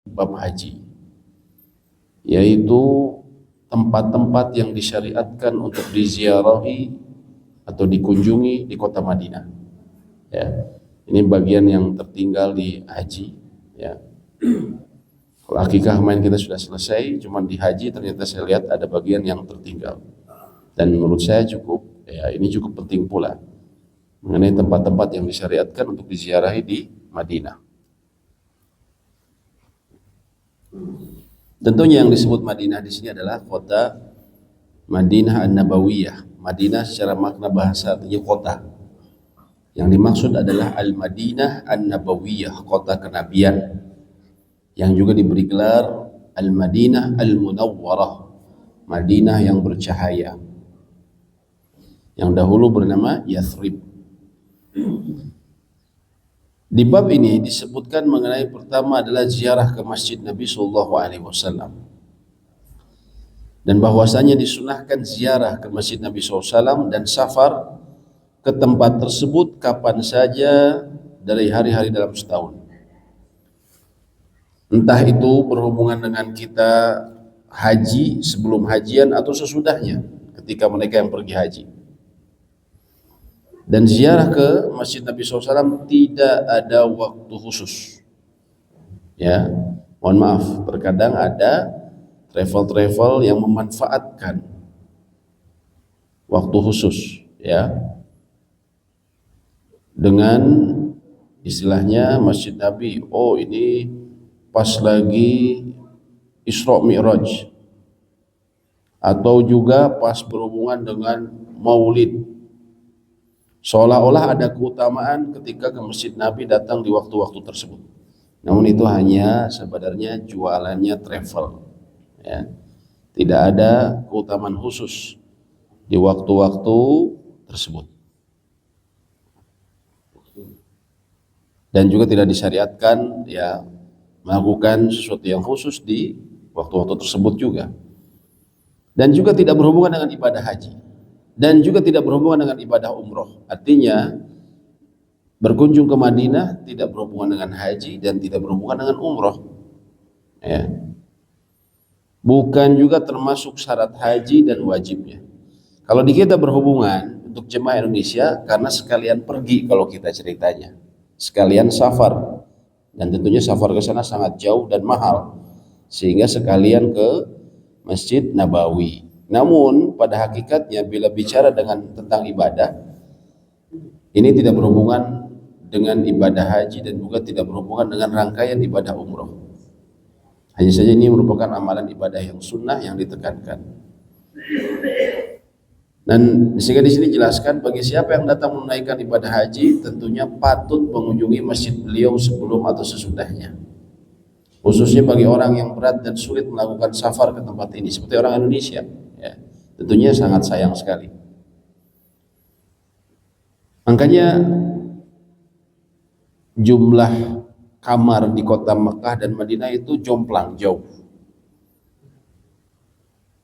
bab haji, yaitu tempat-tempat yang disyariatkan untuk diziarahi atau dikunjungi di kota Madinah. Ya, ini bagian yang tertinggal di haji. Ya, kalau akikah kemarin kita sudah selesai, cuman di haji ternyata saya lihat ada bagian yang tertinggal. Dan menurut saya cukup, ya ini cukup penting pula mengenai tempat-tempat yang disyariatkan untuk diziarahi di Madinah. Tentunya yang disebut Madinah di sini adalah kota Madinah An-Nabawiyah. Madinah secara makna bahasa artinya kota. Yang dimaksud adalah Al-Madinah An-Nabawiyah, kota kenabian, yang juga diberi gelar Al-Madinah Al-Munawwarah, Madinah yang bercahaya, yang dahulu bernama Yathrib. Di bab ini disebutkan mengenai pertama adalah ziarah ke Masjid Nabi SAW, dan bahwasanya disunahkan ziarah ke Masjid Nabi SAW dan safar ke tempat tersebut kapan saja dari hari-hari dalam setahun, entah itu berhubungan dengan kita haji, sebelum hajian atau sesudahnya ketika mereka yang pergi haji. Dan ziarah ke Masjid Nabi SAW tidak ada waktu khusus. Ya, mohon maaf, terkadang ada travel yang memanfaatkan waktu khusus, ya, dengan istilahnya Masjid Nabi. Oh, ini pas lagi Isra Mi'raj, atau juga pas berhubungan dengan Maulid. Seolah-olah ada keutamaan ketika ke Masjid Nabi datang di waktu-waktu tersebut. Namun itu hanya sebenarnya jualannya travel. Ya. Tidak ada keutamaan khusus di waktu-waktu tersebut. Dan juga tidak disyariatkan ya melakukan sesuatu yang khusus di waktu-waktu tersebut juga. Dan juga tidak berhubungan dengan ibadah haji. Dan juga tidak berhubungan dengan ibadah umroh. Artinya berkunjung ke Madinah tidak berhubungan dengan haji dan tidak berhubungan dengan umroh, ya. Bukan juga termasuk syarat haji dan wajibnya. Kalau di kita berhubungan untuk jemaah Indonesia karena sekalian pergi, kalau kita ceritanya sekalian safar, dan tentunya safar ke sana sangat jauh dan mahal, sehingga sekalian ke Masjid Nabawi. Namun pada hakikatnya bila bicara tentang ibadah, ini tidak berhubungan dengan ibadah haji dan juga tidak berhubungan dengan rangkaian ibadah umroh. Hanya saja ini merupakan amalan ibadah yang sunnah yang ditekankan. Dan sehingga di sini jelaskan bagi siapa yang datang menunaikan ibadah haji tentunya patut mengunjungi masjid beliau sebelum atau sesudahnya. Khususnya bagi orang yang berat dan sulit melakukan safar ke tempat ini seperti orang Indonesia, ya, tentunya sangat sayang sekali. Makanya jumlah kamar di kota Mekah dan Madinah itu jomplang jauh.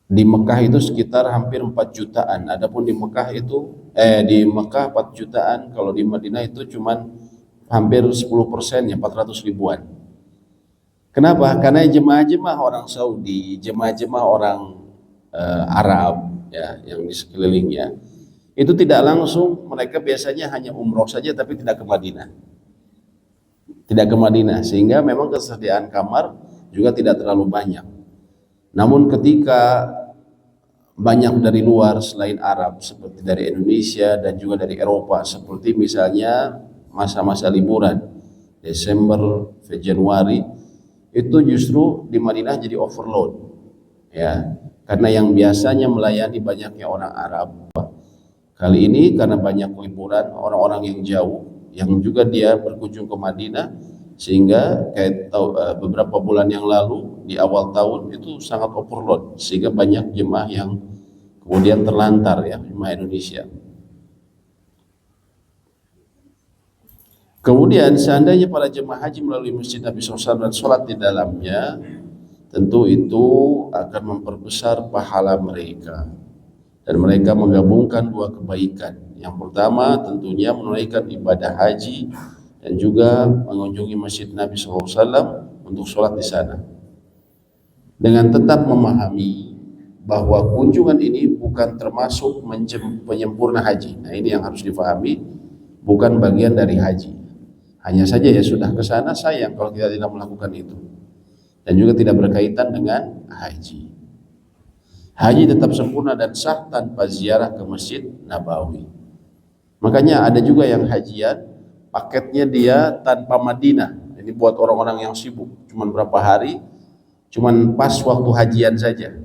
Di Mekah itu sekitar hampir 4 jutaan. Adapun di Mekah itu di Mekah 4 jutaan, kalau di Madinah itu cuman hampir 10%-nya, 400 ribuan. Kenapa? Karena jemaah-jemaah orang Saudi, jemaah-jemaah orang Arab, ya, yang di sekelilingnya itu tidak langsung, mereka biasanya hanya umroh saja tapi tidak ke Madinah, sehingga memang kesediaan kamar juga tidak terlalu banyak. Namun ketika banyak dari luar selain Arab seperti dari Indonesia dan juga dari Eropa, seperti misalnya masa-masa liburan Desember, Januari, itu justru di Madinah jadi overload, ya, karena yang biasanya melayani banyaknya orang Arab, kali ini karena banyak liburan orang-orang yang jauh yang juga dia berkunjung ke Madinah, sehingga kayak beberapa bulan yang lalu di awal tahun itu sangat overload, sehingga banyak jemaah yang kemudian terlantar, ya, jemaah Indonesia. Kemudian seandainya para jemaah haji melalui Masjid Nabi SAW dan sholat di dalamnya, tentu itu akan memperbesar pahala mereka, dan mereka menggabungkan dua kebaikan. Yang pertama tentunya menunaikan ibadah haji dan juga mengunjungi Masjid Nabi SAW untuk sholat di sana, dengan tetap memahami bahwa kunjungan ini bukan termasuk penyempurna haji. Nah ini yang harus difahami, bukan bagian dari haji. Hanya saja ya sudah ke sana, sayang kalau kita tidak melakukan itu, dan juga tidak berkaitan dengan haji. Haji tetap sempurna dan sah tanpa ziarah ke Masjid Nabawi. Makanya ada juga yang hajian paketnya dia tanpa Madinah. Ini buat orang-orang yang sibuk, cuman berapa hari, cuman pas waktu hajian saja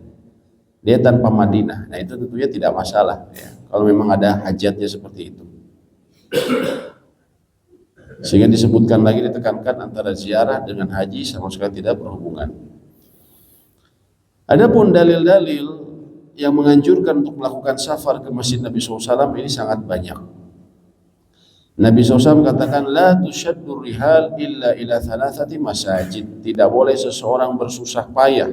dia tanpa Madinah. Nah itu tentunya tidak masalah ya, kalau memang ada hajatnya seperti itu. Sehingga disebutkan lagi, ditekankan antara ziarah dengan haji sama sekali tidak berhubungan. Adapun dalil-dalil yang menganjurkan untuk melakukan safar ke Masjid Nabi SAW ini sangat banyak. Nabi SAW katakan, la tushaddu rihal illa ila thalathati masajid. Tidak boleh seseorang bersusah payah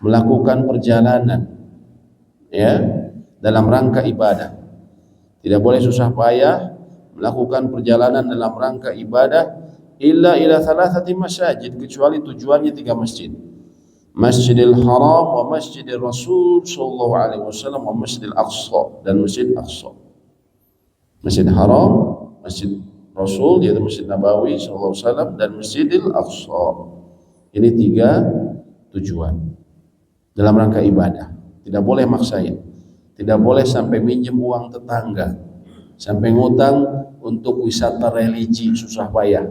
melakukan perjalanan ya dalam rangka ibadah. Tidak boleh susah payah melakukan perjalanan dalam rangka ibadah illa ila thalathati masajid, kecuali tujuannya 3 masjid. Masjidil Haram wa Masjidil Rasul sallallahu alaihi wasallam wa Masjidil Aqsa, dan Masjid Aqsa. Masjid Haram, Masjid Rasul yaitu Masjid Nabawi sallallahu alaihi wasallam, dan Masjidil Aqsa. Ini 3 tujuan dalam rangka ibadah. Tidak boleh maksain, tidak boleh sampai minjem uang tetangga, sampai ngutang untuk wisata religi susah payah.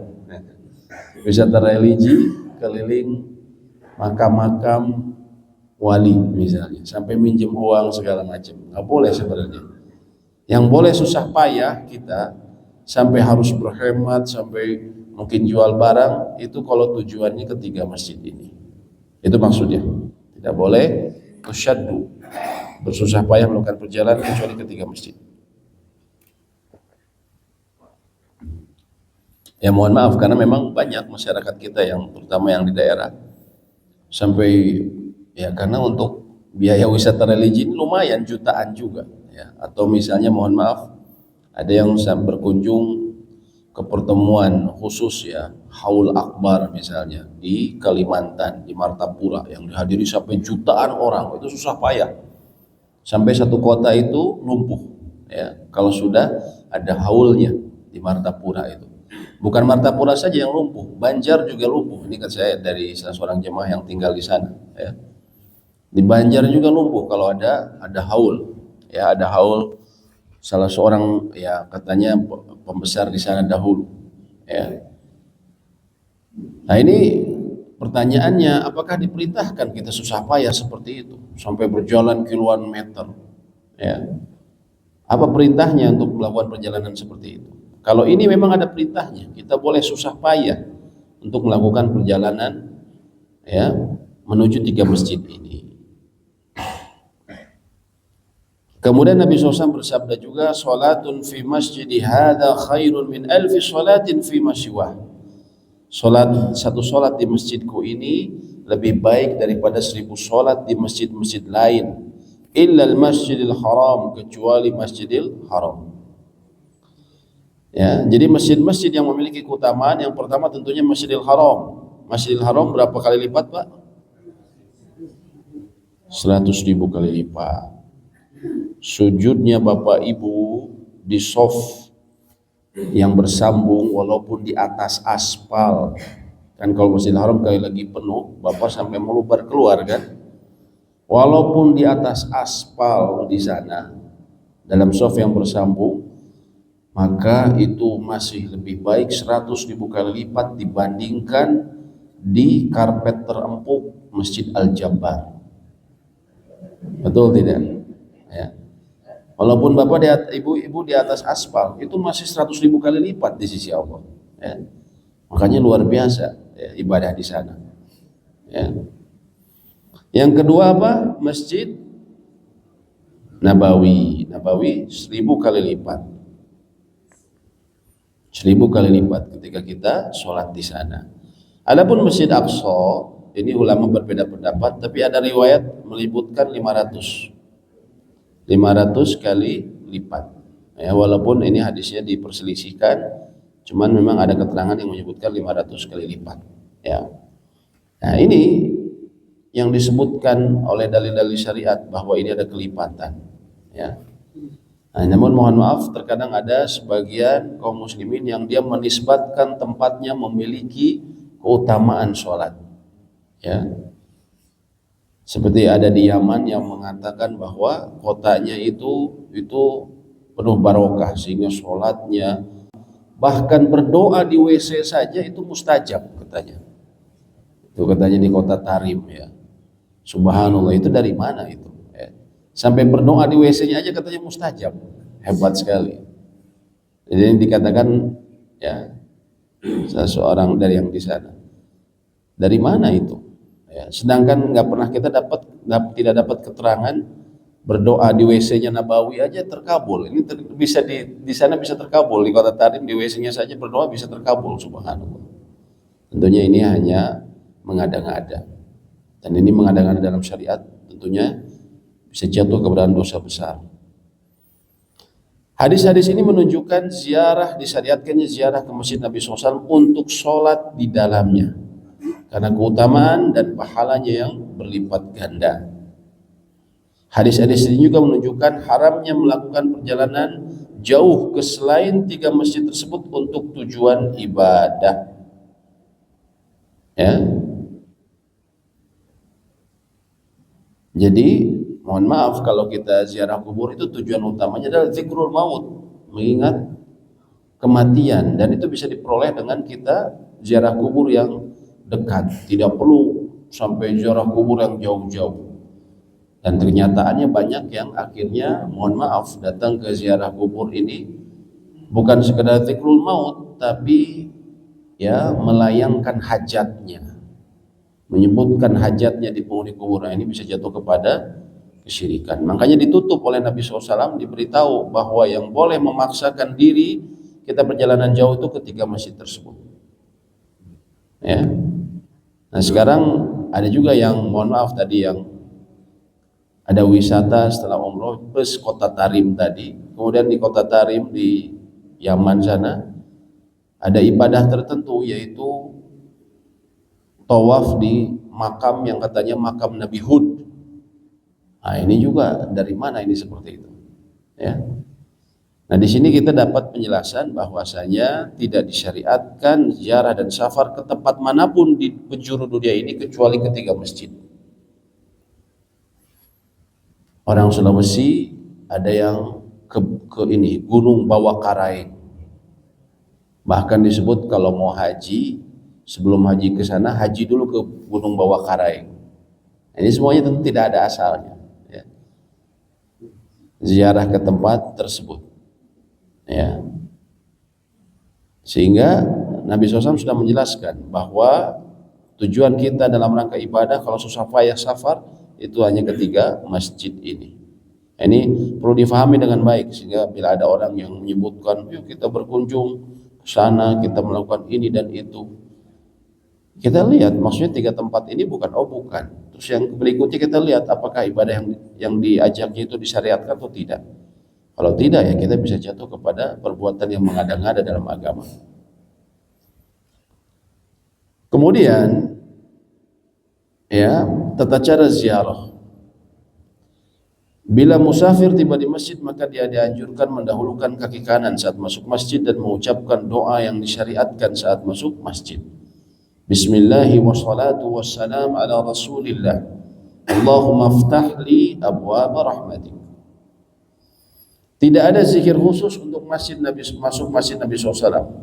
Wisata religi keliling makam-makam wali misalnya, sampai minjem uang segala macam, nggak boleh sebenarnya. Yang boleh susah payah kita sampai harus berhemat, sampai mungkin jual barang, itu kalau tujuannya ke 3 masjid ini. Itu maksudnya. Tidak boleh tusyaddu, bersusah payah melakukan perjalanan kecuali ke 3 masjid. Ya mohon maaf karena memang banyak masyarakat kita yang terutama yang di daerah sampai ya, karena untuk biaya wisata religi ini lumayan jutaan juga ya. Atau misalnya mohon maaf ada yang berkunjung ke pertemuan khusus ya, Haul Akbar misalnya di Kalimantan, di Martapura, yang dihadiri sampai jutaan orang, itu susah payah sampai satu kota itu lumpuh ya kalau sudah ada haulnya di Martapura itu. Bukan Martapura saja yang lumpuh, Banjar juga lumpuh. Ini kan saya dari salah seorang jemaah yang tinggal di sana ya. Di Banjar juga lumpuh kalau ada haul ya, ada haul salah seorang ya katanya pembesar di sana dahulu ya. Nah ini pertanyaannya, apakah diperintahkan kita susah payah seperti itu sampai berjalan kiloan meter ya? Apa perintahnya untuk melakukan perjalanan seperti itu? Kalau ini memang ada perintahnya, kita boleh susah payah untuk melakukan perjalanan ya menuju 3 masjid ini. Kemudian Nabi SAW bersabda juga, salatun fi masjidi hadza khairun min alfi salatin fi masyiwah. Satu salat di masjidku ini lebih baik daripada 1000 salat di masjid-masjid lain, illa al-masjidil haram, kecuali Masjidil Haram. Ya, jadi masjid-masjid yang memiliki keutamaan, yang pertama tentunya Masjidil Haram. Masjidil Haram berapa kali lipat, Pak? 100.000 kali lipat. Sujudnya Bapak Ibu di soft yang bersambung walaupun di atas aspal. Kan kalau Masjidil Haram kali lagi penuh, Bapak sampai melubar keluar kan? Walaupun di atas aspal di sana dalam soft yang bersambung, maka itu masih lebih baik 100.000 kali lipat dibandingkan di karpet terempuk Masjid Al-Jabbar. Betul tidak? Ya. Walaupun Bapak ibu di atas aspal, itu masih 100.000 kali lipat di sisi Allah. Ya. Makanya luar biasa ya, ibadah di sana. Ya. Yang kedua apa? Masjid Nabawi. Nabawi 1000 kali lipat. 1000 kali lipat ketika kita sholat di sana. Adapun Masjid Aqsa, ini ulama berbeda pendapat, tapi ada riwayat menyebutkan 500 kali lipat. Ya, walaupun ini hadisnya diperselisihkan, cuman memang ada keterangan yang menyebutkan 500 kali lipat. Ya. Nah, ini yang disebutkan oleh dalil-dalil syariat bahwa ini ada kelipatan, ya. Nah, namun mohon maaf, terkadang ada sebagian kaum muslimin yang dia menisbatkan tempatnya memiliki keutamaan sholat, ya. Seperti ada di Yaman yang mengatakan bahwa kotanya itu penuh barokah sehingga sholatnya, bahkan berdoa di WC saja itu mustajab katanya. Itu katanya di kota Tarim, ya. Subhanallah, itu dari mana itu? Ya. Sampai berdoa di WC-nya aja katanya mustajab. Hebat sekali. Jadi ini dikatakan, ya, seseorang dari yang di sana. Dari mana itu? Ya, sedangkan nggak pernah kita tidak dapat keterangan berdoa di WC-nya Nabawi aja terkabul. Ini bisa di sana bisa terkabul, di kota Tarim di WC-nya saja berdoa bisa terkabul. Subhanallah. Tentunya ini hanya mengada-ngada, dan ini mengada-ngada dalam syariat tentunya bisa jatuh kepada dosa besar. Hadis-hadis ini menunjukkan disyariatkannya ziarah ke Masjid Nabi SAW untuk sholat di dalamnya karena keutamaan dan pahalanya yang berlipat ganda. Hadis-hadis ini juga menunjukkan haramnya melakukan perjalanan jauh ke selain 3 masjid tersebut untuk tujuan ibadah, ya. Jadi mohon maaf kalau kita ziarah kubur itu tujuan utamanya adalah zikrul maut, mengingat kematian, dan itu bisa diperoleh dengan kita ziarah kubur yang dekat, tidak perlu sampai ziarah kubur yang jauh-jauh. Dan kenyataannya banyak yang akhirnya mohon maaf datang ke ziarah kubur ini bukan sekedar zikrul maut, tapi ya melayangkan hajatnya, menyebutkan hajatnya di penghuni kubur. Ini bisa jatuh kepada kesyirikan. Makanya ditutup oleh Nabi SAW, diberitahu bahwa yang boleh memaksakan diri kita perjalanan jauh itu ketika masjid tersebut, ya. Nah, sekarang ada juga yang mohon maaf tadi yang ada wisata setelah umroh plus kota Tarim tadi, kemudian di kota Tarim di Yaman sana ada ibadah tertentu yaitu tawaf di makam yang katanya makam Nabi Hud. Nah, ini juga dari mana ini seperti itu, ya. Nah, di sini kita dapat penjelasan bahwasanya tidak disyariatkan ziarah dan safar ke tempat manapun di penjuru dunia ini kecuali ke 3 masjid. Orang Sulawesi ada yang ke ini Gunung Bawakaraeng. Bahkan disebut kalau mau haji, sebelum haji ke sana, haji dulu ke Gunung Bawakaraeng. Ini semuanya tentu tidak ada asalnya, ya. Ziarah ke tempat tersebut, ya. Sehingga Nabi SAW sudah menjelaskan bahwa tujuan kita dalam rangka ibadah kalau susah payah safar itu hanya ketiga masjid ini. Ini perlu difahami dengan baik, sehingga bila ada orang yang menyebutkan yuk kita berkunjung ke sana, kita melakukan ini dan itu, kita lihat maksudnya 3 tempat ini bukan. Terus yang berikutnya kita lihat apakah ibadah yang diajaknya itu disyariatkan atau tidak. Kalau tidak, ya kita bisa jatuh kepada perbuatan yang mengada-ngada dalam agama. Kemudian, ya, tata cara ziarah. Bila musafir tiba di masjid, maka dia dianjurkan mendahulukan kaki kanan saat masuk masjid dan mengucapkan doa yang disyariatkan saat masuk masjid. Bismillahi wassalatu wassalam ala rasulillah. Allahumma aftah li abwaaba rahmatik. Tidak ada zikir khusus untuk masuk masjid Nabi SAW.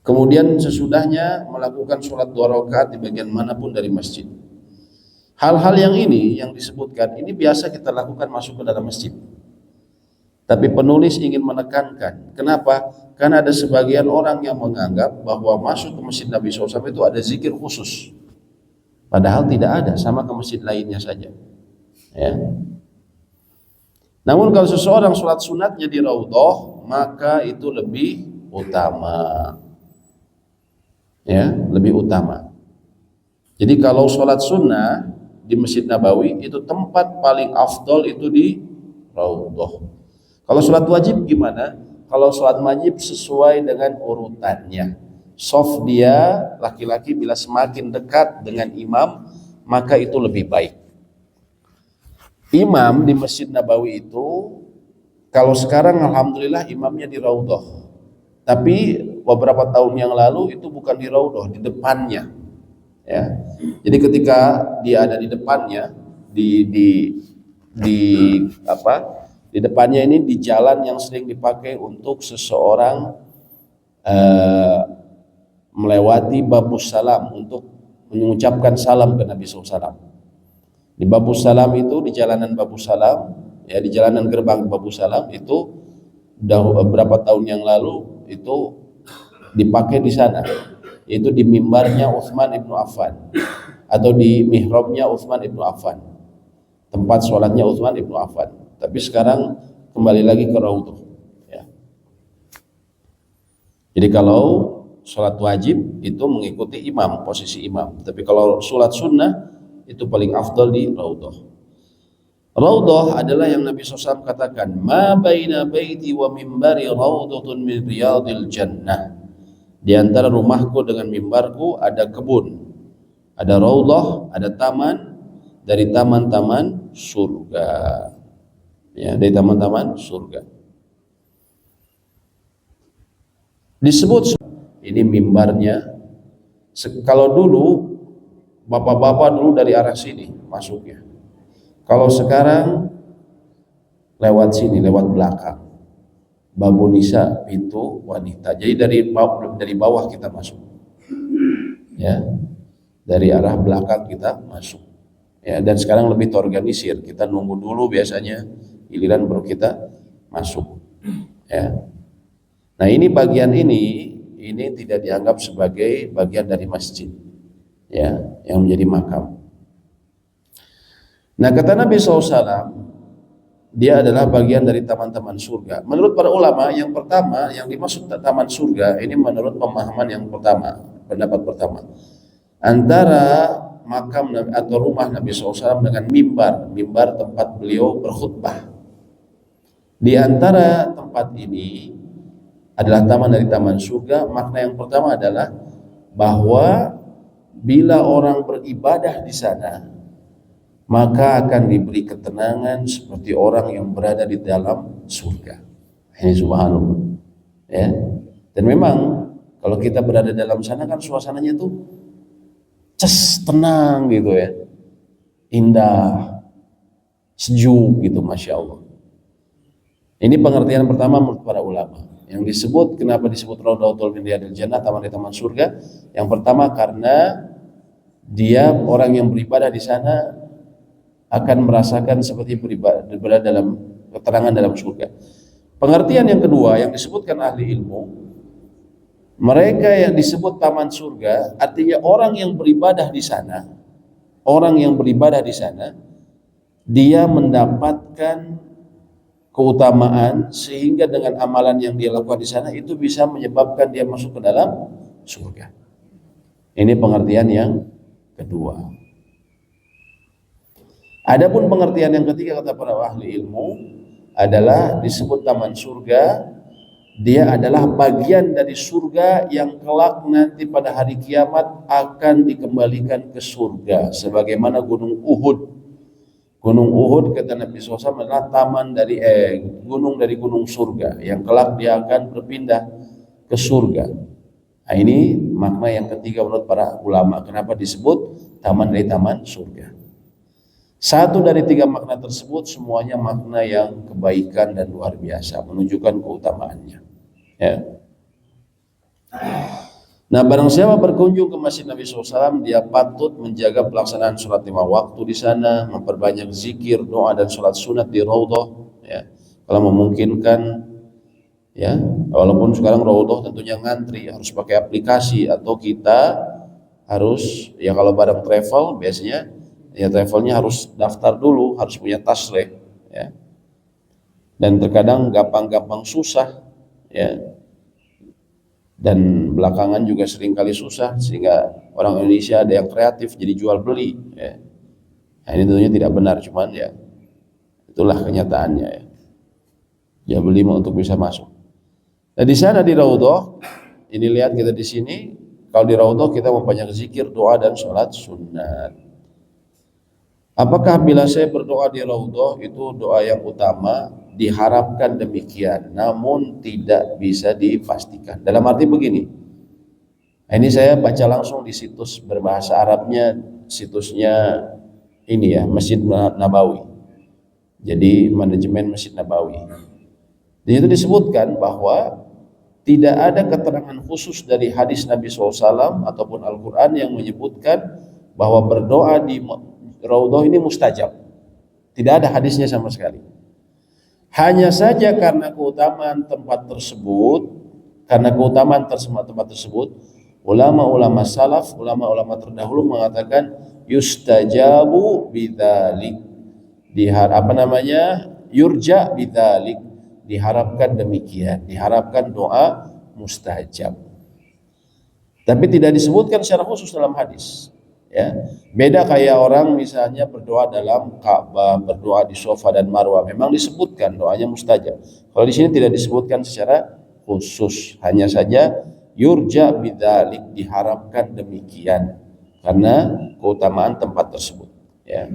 Kemudian sesudahnya melakukan sholat 2 rakaat di bagian manapun dari masjid. Hal-hal yang ini yang disebutkan ini biasa kita lakukan masuk ke dalam masjid. Tapi penulis ingin menekankan, kenapa? Karena ada sebagian orang yang menganggap bahwa masuk ke masjid Nabi SAW itu ada zikir khusus. Padahal tidak ada, sama ke masjid lainnya saja, ya. Namun kalau seseorang sholat sunatnya di Raudhah, maka itu lebih utama, ya, lebih utama. Jadi kalau sholat sunnah di Masjid Nabawi itu tempat paling afdol itu di Raudhah. Kalau sholat wajib gimana? Kalau sholat wajib sesuai dengan urutannya. Soft dia laki-laki bila semakin dekat dengan imam maka itu lebih baik. Imam di Masjid Nabawi itu kalau sekarang alhamdulillah imamnya di Raudhah. Tapi beberapa tahun yang lalu itu bukan di Raudhah, di depannya. Ya. Jadi ketika dia ada di depannya di apa? Di depannya ini di jalan yang sering dipakai untuk seseorang melewati Babus Salam untuk mengucapkan salam ke Nabi SAW. Di Babus Salam itu di jalanan Babus Salam, ya di jalanan gerbang Babus Salam itu beberapa tahun yang lalu itu dipakai di sana, yaitu di mimbarnya Utsman ibnu Affan atau di mihrabnya Utsman ibnu Affan, tempat sholatnya Utsman ibnu Affan. Tapi sekarang kembali lagi ke Raudhah. Ya. Jadi kalau sholat wajib itu mengikuti imam, posisi imam. Tapi kalau sholat sunnah itu paling afdal di Raudhah. Raudhah adalah yang Nabi SAW katakan, ma baina baiti wa mimbari raudhatun min riyadil jannah. Di antara rumahku dengan mimbarku ada kebun, ada raudhah, ada taman dari taman-taman surga. Ya, dari taman-taman surga. Disebut ini mimbarnya. Kalau dulu bapak-bapak dulu dari arah sini masuknya. Kalau sekarang lewat sini, lewat belakang. Babu nisa, pintu wanita. Jadi dari bawah kita masuk. Ya. Dari arah belakang kita masuk. Ya, dan sekarang lebih terorganisir. Kita nunggu dulu biasanya, giliran baru kita masuk. Ya. Nah, ini bagian ini tidak dianggap sebagai bagian dari masjid. Ya, yang menjadi makam. Nah, kata Nabi SAW, dia adalah bagian dari taman-taman surga. Menurut para ulama, yang pertama, yang dimaksud taman surga, ini menurut pemahaman yang pertama, pendapat pertama. Antara makam atau rumah Nabi SAW dengan mimbar tempat beliau berkhutbah. Di antara tempat ini adalah taman dari taman surga. Makna yang pertama adalah bahwa bila orang beribadah di sana, maka akan diberi ketenangan seperti orang yang berada di dalam surga. Ini subhanallah. Ya. Dan memang kalau kita berada dalam sana kan suasananya tuh tenang gitu ya. Indah, sejuk gitu, Masya Allah. Ini pengertian pertama menurut para ulama. Yang disebut, kenapa disebut Raudhatul min Riyadil Jannah, taman di taman surga? Yang pertama karena dia orang yang beribadah di sana akan merasakan seperti berada dalam keterangan dalam surga. Pengertian yang kedua yang disebutkan ahli ilmu, mereka yang disebut taman surga artinya orang yang beribadah di sana, dia mendapatkan keutamaan sehingga dengan amalan yang dia lakukan di sana itu bisa menyebabkan dia masuk ke dalam surga. Ini pengertian yang kedua. Adapun pengertian yang ketiga kata para ahli ilmu adalah disebut taman surga, dia adalah bagian dari surga yang kelak nanti pada hari kiamat akan dikembalikan ke surga sebagaimana gunung Uhud. Gunung Uhud kata Nabi SAW adalah gunung dari gunung surga yang kelak dia akan berpindah ke surga. Nah, ini makna yang ketiga menurut para ulama kenapa disebut taman dari taman surga. Satu dari tiga makna tersebut semuanya makna yang kebaikan dan luar biasa, menunjukkan keutamaannya. Ya. Nah, barang siapa berkunjung ke Masjid Nabi SAW, dia patut menjaga pelaksanaan sholat 5 waktu di sana, memperbanyak zikir, doa dan sholat sunat di Raudhah. Ya. Kalau memungkinkan, ya, walaupun sekarang Raudhah tentunya ngantri, harus pakai aplikasi atau kita harus, ya kalau bareng travel biasanya. Ya travelnya harus daftar dulu, harus punya tasreh, ya. Dan terkadang gampang-gampang susah, ya. Dan belakangan juga sering kali susah sehingga orang Indonesia ada yang kreatif jadi jual beli, ya. Nah, ini tentunya tidak benar, cuman ya itulah kenyataannya, ya. Jual beli untuk bisa masuk. Nah, di sana di Raudhah, ini lihat kita di sini, kalau di Raudhah kita memperbanyak zikir, doa dan sholat sunat. Apakah bila saya berdoa di Raudhah itu doa yang utama? Diharapkan demikian, namun tidak bisa dipastikan. Dalam arti begini, ini saya baca langsung di situs berbahasa Arabnya, situsnya ini ya, Masjid Nabawi. Jadi manajemen Masjid Nabawi. Di situ disebutkan bahwa tidak ada keterangan khusus dari hadis Nabi SAW ataupun Al-Quran yang menyebutkan bahwa berdoa di Raudhah ini mustajab. Tidak ada hadisnya sama sekali. Hanya saja karena keutamaan tempat tersebut, tempat tersebut, ulama-ulama salaf, ulama-ulama terdahulu mengatakan yustajabu bidzalik. Yurja bidzalik. Diharapkan demikian, diharapkan doa mustajab. Tapi tidak disebutkan secara khusus dalam hadis. Ya, beda kayak orang misalnya berdoa dalam Ka'bah, berdoa di Safa dan Marwah, memang disebutkan doanya mustajab. Kalau di sini tidak disebutkan secara khusus, hanya saja yurja bidzalik, diharapkan demikian karena keutamaan tempat tersebut. Ya.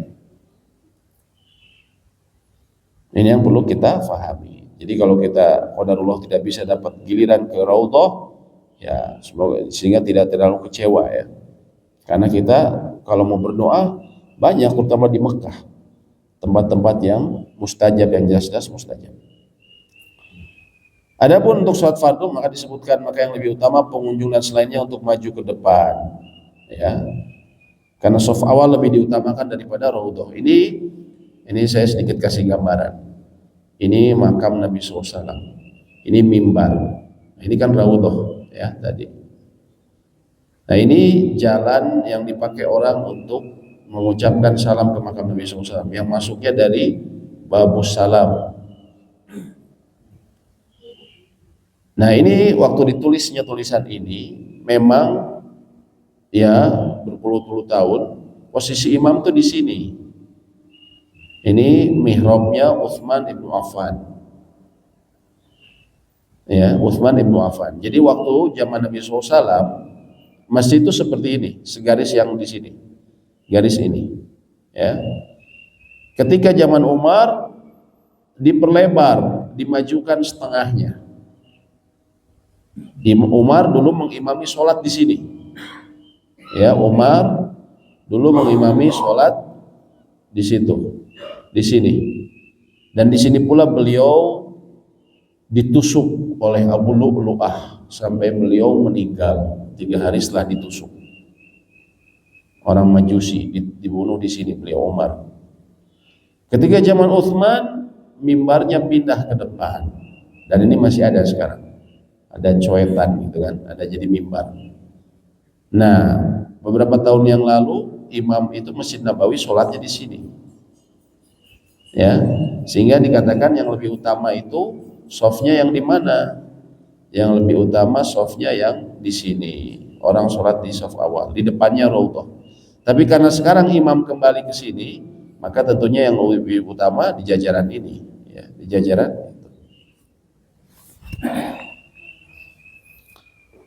Ini yang perlu kita fahami. Jadi kalau kita qadarullah tidak bisa dapat giliran ke Raudhah, ya semoga sehingga tidak terlalu kecewa ya. Karena kita kalau mau berdoa banyak, terutama di Mekah, tempat-tempat yang mustajab, yang jelas-jelas mustajab. Adapun untuk sholat fardu maka disebutkan maka yang lebih utama pengunjung dan selainnya untuk maju ke depan, ya. Karena shaf awal lebih diutamakan daripada Raudhah. Ini saya sedikit kasih gambaran. Ini makam Nabi SAW. Ini mimbar. Ini kan Raudhah ya tadi. Nah ini jalan yang dipakai orang untuk mengucapkan salam ke makam Nabi SAW, yang masuknya dari Babus Salam. Nah ini waktu ditulisnya tulisan ini memang ya berpuluh-puluh tahun posisi imam tuh di sini. Ini mihrabnya Utsman ibnu Affan. Ya, Utsman ibnu Affan. Jadi waktu zaman Nabi SAW masjid itu seperti ini, segaris yang di sini, garis ini. Ya. Ketika zaman Umar diperlebar, dimajukan setengahnya. Umar dulu mengimami sholat di sini. Ya, Umar dulu mengimami sholat di situ, di sini. Dan di sini pula beliau ditusuk oleh Abu Lu'lu'ah sampai beliau meninggal. 3 hari setelah ditusuk, orang Majusi dibunuh di sini beliau Umar. Ketika zaman Utsman, mimbarnya pindah ke depan, dan ini masih ada sekarang, ada coetan gitu kan, ada jadi mimbar. Nah, beberapa tahun yang lalu imam itu Masjid Nabawi sholatnya di sini, ya, sehingga dikatakan yang lebih utama itu shafnya yang di mana? Yang lebih utama shafnya yang di sini. Orang sholat di shaf awal, di depannya Raudhah. Tapi karena sekarang imam kembali ke sini, maka tentunya yang lebih utama di jajaran ini, ya, di jajaran itu.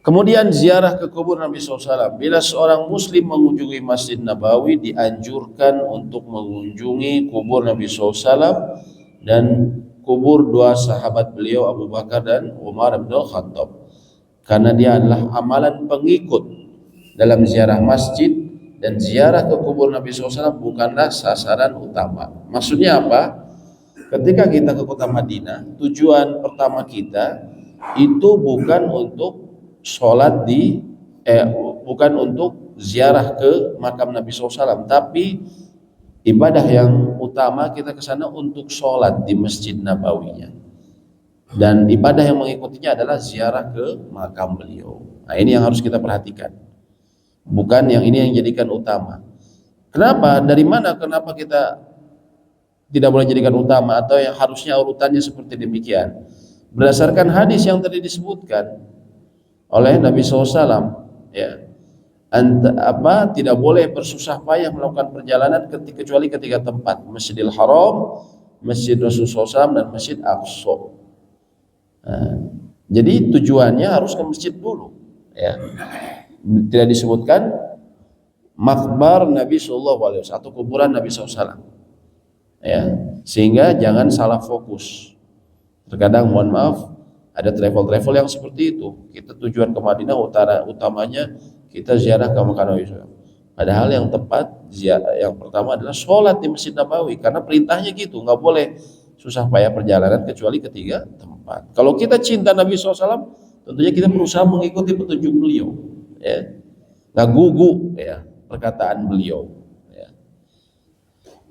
Kemudian ziarah ke kubur Nabi SAW. Bila seorang muslim mengunjungi Masjid Nabawi, dianjurkan untuk mengunjungi kubur Nabi SAW dan kubur 2 sahabat beliau Abu Bakar dan Umar bin Khattab, karena dia adalah amalan pengikut dalam ziarah masjid, dan ziarah ke kubur Nabi SAW bukanlah sasaran utama. Maksudnya apa? Ketika kita ke kota Madinah, tujuan pertama kita itu bukan untuk sholat bukan untuk ziarah ke makam Nabi SAW, tapi ibadah yang utama kita ke sana untuk sholat di Masjid Nabawinya, dan ibadah yang mengikutinya adalah ziarah ke makam beliau. Nah ini yang harus kita perhatikan, bukan yang ini yang jadikan utama. Kenapa? Dari mana? Kenapa kita tidak boleh jadikan utama, atau yang harusnya urutannya seperti demikian? Berdasarkan hadis yang tadi disebutkan oleh Nabi SAW, ya, tidak boleh bersusah payah melakukan perjalanan kecuali ketiga tempat: Masjidil Haram, Masjid Rasulullah SAW, dan Masjid Aqsa. Nah, jadi tujuannya harus ke masjid dulu. ya. Tidak disebutkan makbar Nabi Shallallahu Alaihi Wasallam atau kuburan Nabi SAW, ya. Sehingga jangan salah fokus. Terkadang mohon maaf ada travel yang seperti itu. Kita tujuan ke Madinah utamanya kita ziarah ke makam Nabi SAW. Padahal yang tepat yang pertama adalah sholat di Masjid Nabawi, karena perintahnya gitu, nggak boleh susah payah perjalanan kecuali ketiga tempat. Kalau kita cinta Nabi SAW, tentunya kita berusaha mengikuti petunjuk beliau, ya, nggak gugu, ya, perkataan beliau, ya.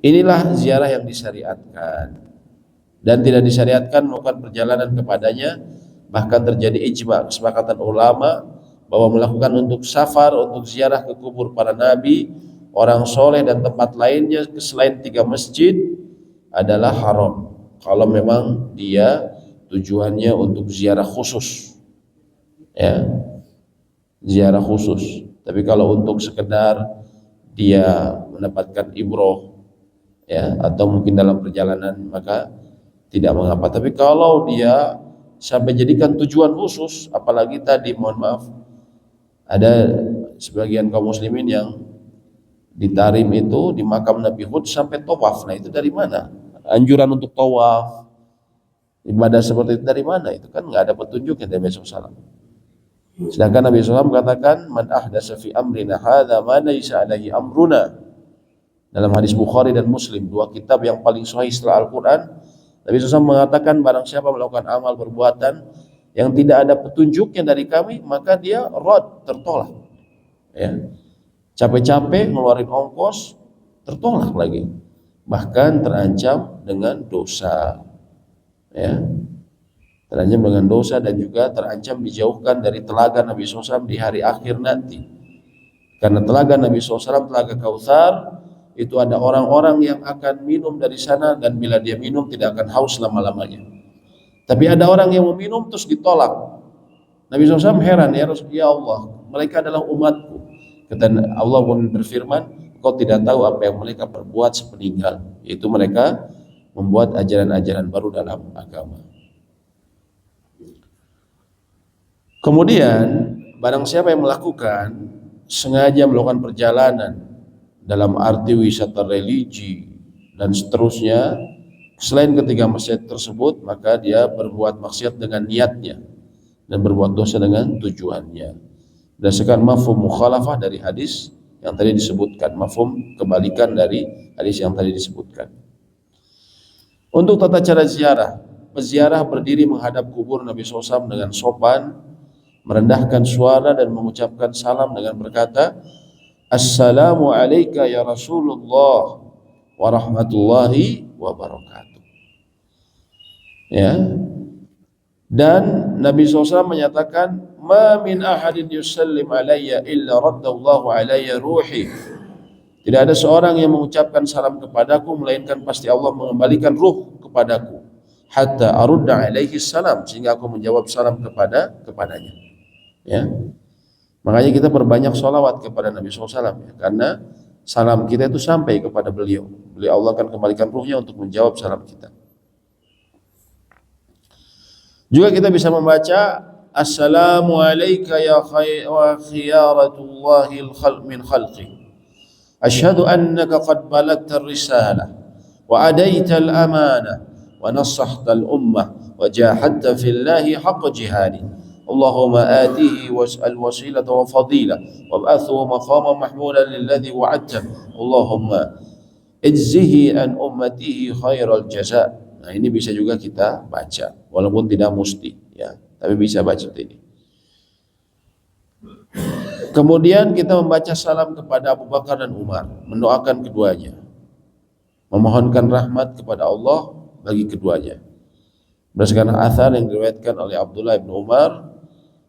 Inilah ziarah yang disyariatkan, dan tidak disyariatkan melakukan perjalanan kepadanya. Bahkan terjadi ijma, kesepakatan ulama bahwa melakukan untuk safar, untuk ziarah ke kubur para nabi, orang soleh dan tempat lainnya selain 3 masjid adalah haram kalau memang dia tujuannya untuk ziarah khusus, ya, ziarah khusus. Tapi kalau untuk sekedar dia mendapatkan ibroh, ya, atau mungkin dalam perjalanan, maka tidak mengapa. Tapi kalau dia sampai jadikan tujuan khusus, apalagi tadi mohon maaf ada sebagian kaum muslimin yang di Tarim itu di makam Nabi Hud sampai tawaf. Nah, itu dari mana? Anjuran untuk tawaf, ibadah seperti itu dari mana? Itu kan nggak ada petunjuknya dari Nabi SAW. Sedangkan Nabi SAW mengatakan, man ahdasa fi amrina hadza ma laysa alaihi amruna. Dalam hadis Bukhari dan Muslim, 2 kitab yang paling sahih setelah Al-Quran, Nabi SAW mengatakan, barang siapa melakukan amal perbuatan yang tidak ada petunjuknya dari kami, maka dia rad, tertolak, ya. Capek-capek ngeluarin ongkos, tertolak lagi, bahkan terancam dengan dosa, ya, terancam dengan dosa, dan juga terancam dijauhkan dari telaga Nabi SAW di hari akhir nanti. Karena telaga Nabi SAW, telaga Kautsar, itu ada orang-orang yang akan minum dari sana, dan bila dia minum tidak akan haus lama-lamanya. Tapi ada orang yang meminum terus ditolak. Nabi SAW heran, ya Allah, mereka adalah umatku. Kata Allah pun berfirman, kau tidak tahu apa yang mereka perbuat sepeninggal, yaitu mereka membuat ajaran-ajaran baru dalam agama. Kemudian barang siapa yang melakukan sengaja melakukan perjalanan dalam arti wisata religi dan seterusnya selain ketiga masjid tersebut, maka dia berbuat maksiat dengan niatnya dan berbuat dosa dengan tujuannya. Berdasarkan mafhum mukhalafah dari hadis yang tadi disebutkan, mafhum kebalikan dari hadis yang tadi disebutkan. Untuk tata cara ziarah, peziarah berdiri menghadap kubur Nabi SAW dengan sopan, merendahkan suara dan mengucapkan salam dengan berkata, Assalamu alayka ya Rasulullah wa rahmatullahi wa barakatuh. Ya. Dan Nabi SAW menyatakan, ma min ahadin yusallim alayya illa raddallahu alayya ruhi. Tidak ada seorang yang mengucapkan salam kepadaku melainkan pasti Allah mengembalikan ruh kepadaku, hatta arudda alaihi salam, sehingga aku menjawab salam kepadanya, ya. Makanya kita berbanyak sholawat kepada Nabi SAW, ya, karena salam kita itu sampai kepada beliau. Allah akan kembalikan ruhnya untuk menjawab salam kita. Juga kita bisa membaca Assalamu alayka ya khiyaratullahi min khalqi. Ashhadu annaka qad balagta ar-risalah wa adaita al-amanah wa nassahta al-ummah wa jahadta fillahi haqqa jihadi. Allahumma atihi al-wasilata wa fadilah wa ba'athu maqaman mahmudan lilladhi wa'adta. Allahumma ijzihi an ummatihi khairal jaza'. Nah, ini bisa juga kita baca, walaupun tidak mesti, ya, tapi bisa baca ini. Kemudian kita membaca salam kepada Abu Bakar dan Umar, mendoakan keduanya, memohonkan rahmat kepada Allah bagi keduanya. Berdasarkan athar yang diriwayatkan oleh Abdullah bin Umar,